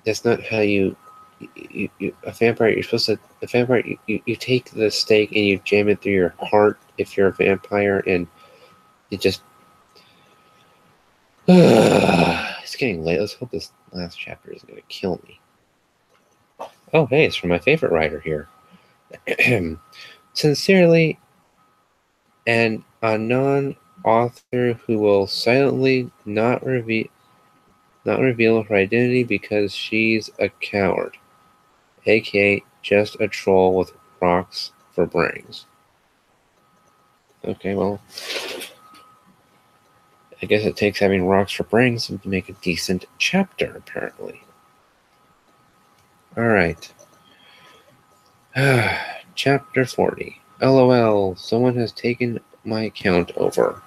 that's not how a vampire, you're supposed to, a vampire, you take the stake and you jam it through your heart if you're a vampire, and you just, it's getting late. Let's hope this last chapter isn't going to kill me. Oh, hey, it's from my favorite writer here. Sincerely, an unknown author who will silently not reveal her identity because she's a coward, aka just a troll with rocks for brains. Okay, well, I guess it takes having rocks for brains to make a decent chapter, apparently. Alright. Chapter 40. LOL, someone has taken my account over.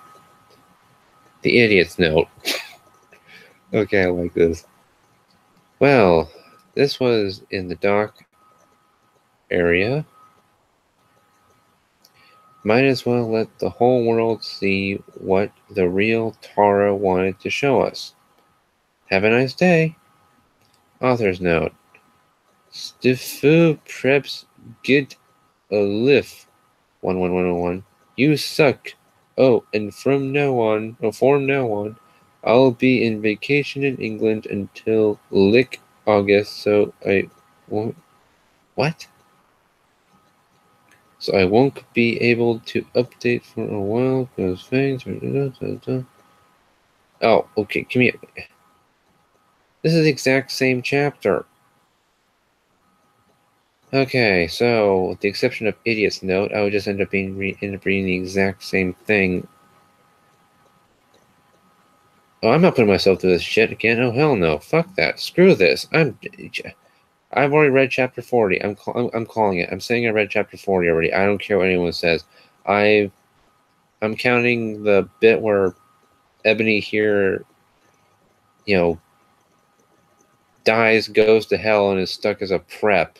The idiot's note. Okay, I like this. Well, this was in the dock area. Might as well let the whole world see what the real Tara wanted to show us. Have a nice day. Author's note. Stifu preps get a lift. 11101. You suck. Oh, and from now on, I'll be in vacation in England until lick August, so I won't. What? So I won't be able to update for a while because things. Oh, okay. Give me. This is the exact same chapter. Okay, so with the exception of Idiot's Note, I would just end up reading the exact same thing. Oh, I'm not putting myself through this shit again. Oh hell no! Fuck that! Screw this! I've already read chapter 40. I'm calling it. I'm saying I read chapter 40 already. I don't care what anyone says. I'm counting the bit where Ebony here, dies, goes to hell, and is stuck as a prep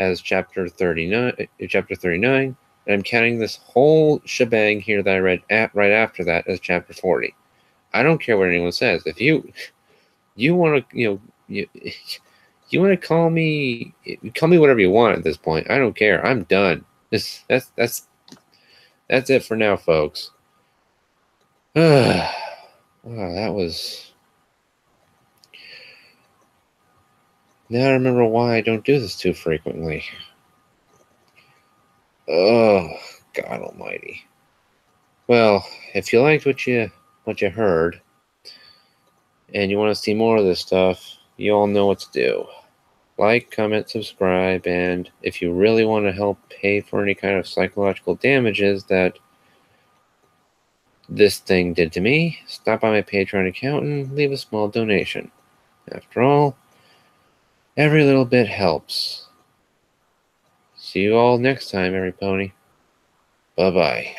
as chapter 39. And I'm counting this whole shebang here that I read right after that as chapter 40. I don't care what anyone says. If you want to, you want to call me whatever you want at this point. I don't care. I'm done. That's it for now, folks. Wow, that was. Now I remember why I don't do this too frequently. Oh, God Almighty. Well, if you liked what you heard, and you want to see more of this stuff, you all know what to do. Like, comment, subscribe, and if you really want to help pay for any kind of psychological damages that this thing did to me, stop by my Patreon account and leave a small donation. After all, every little bit helps. See you all next time, every pony. Bye-bye.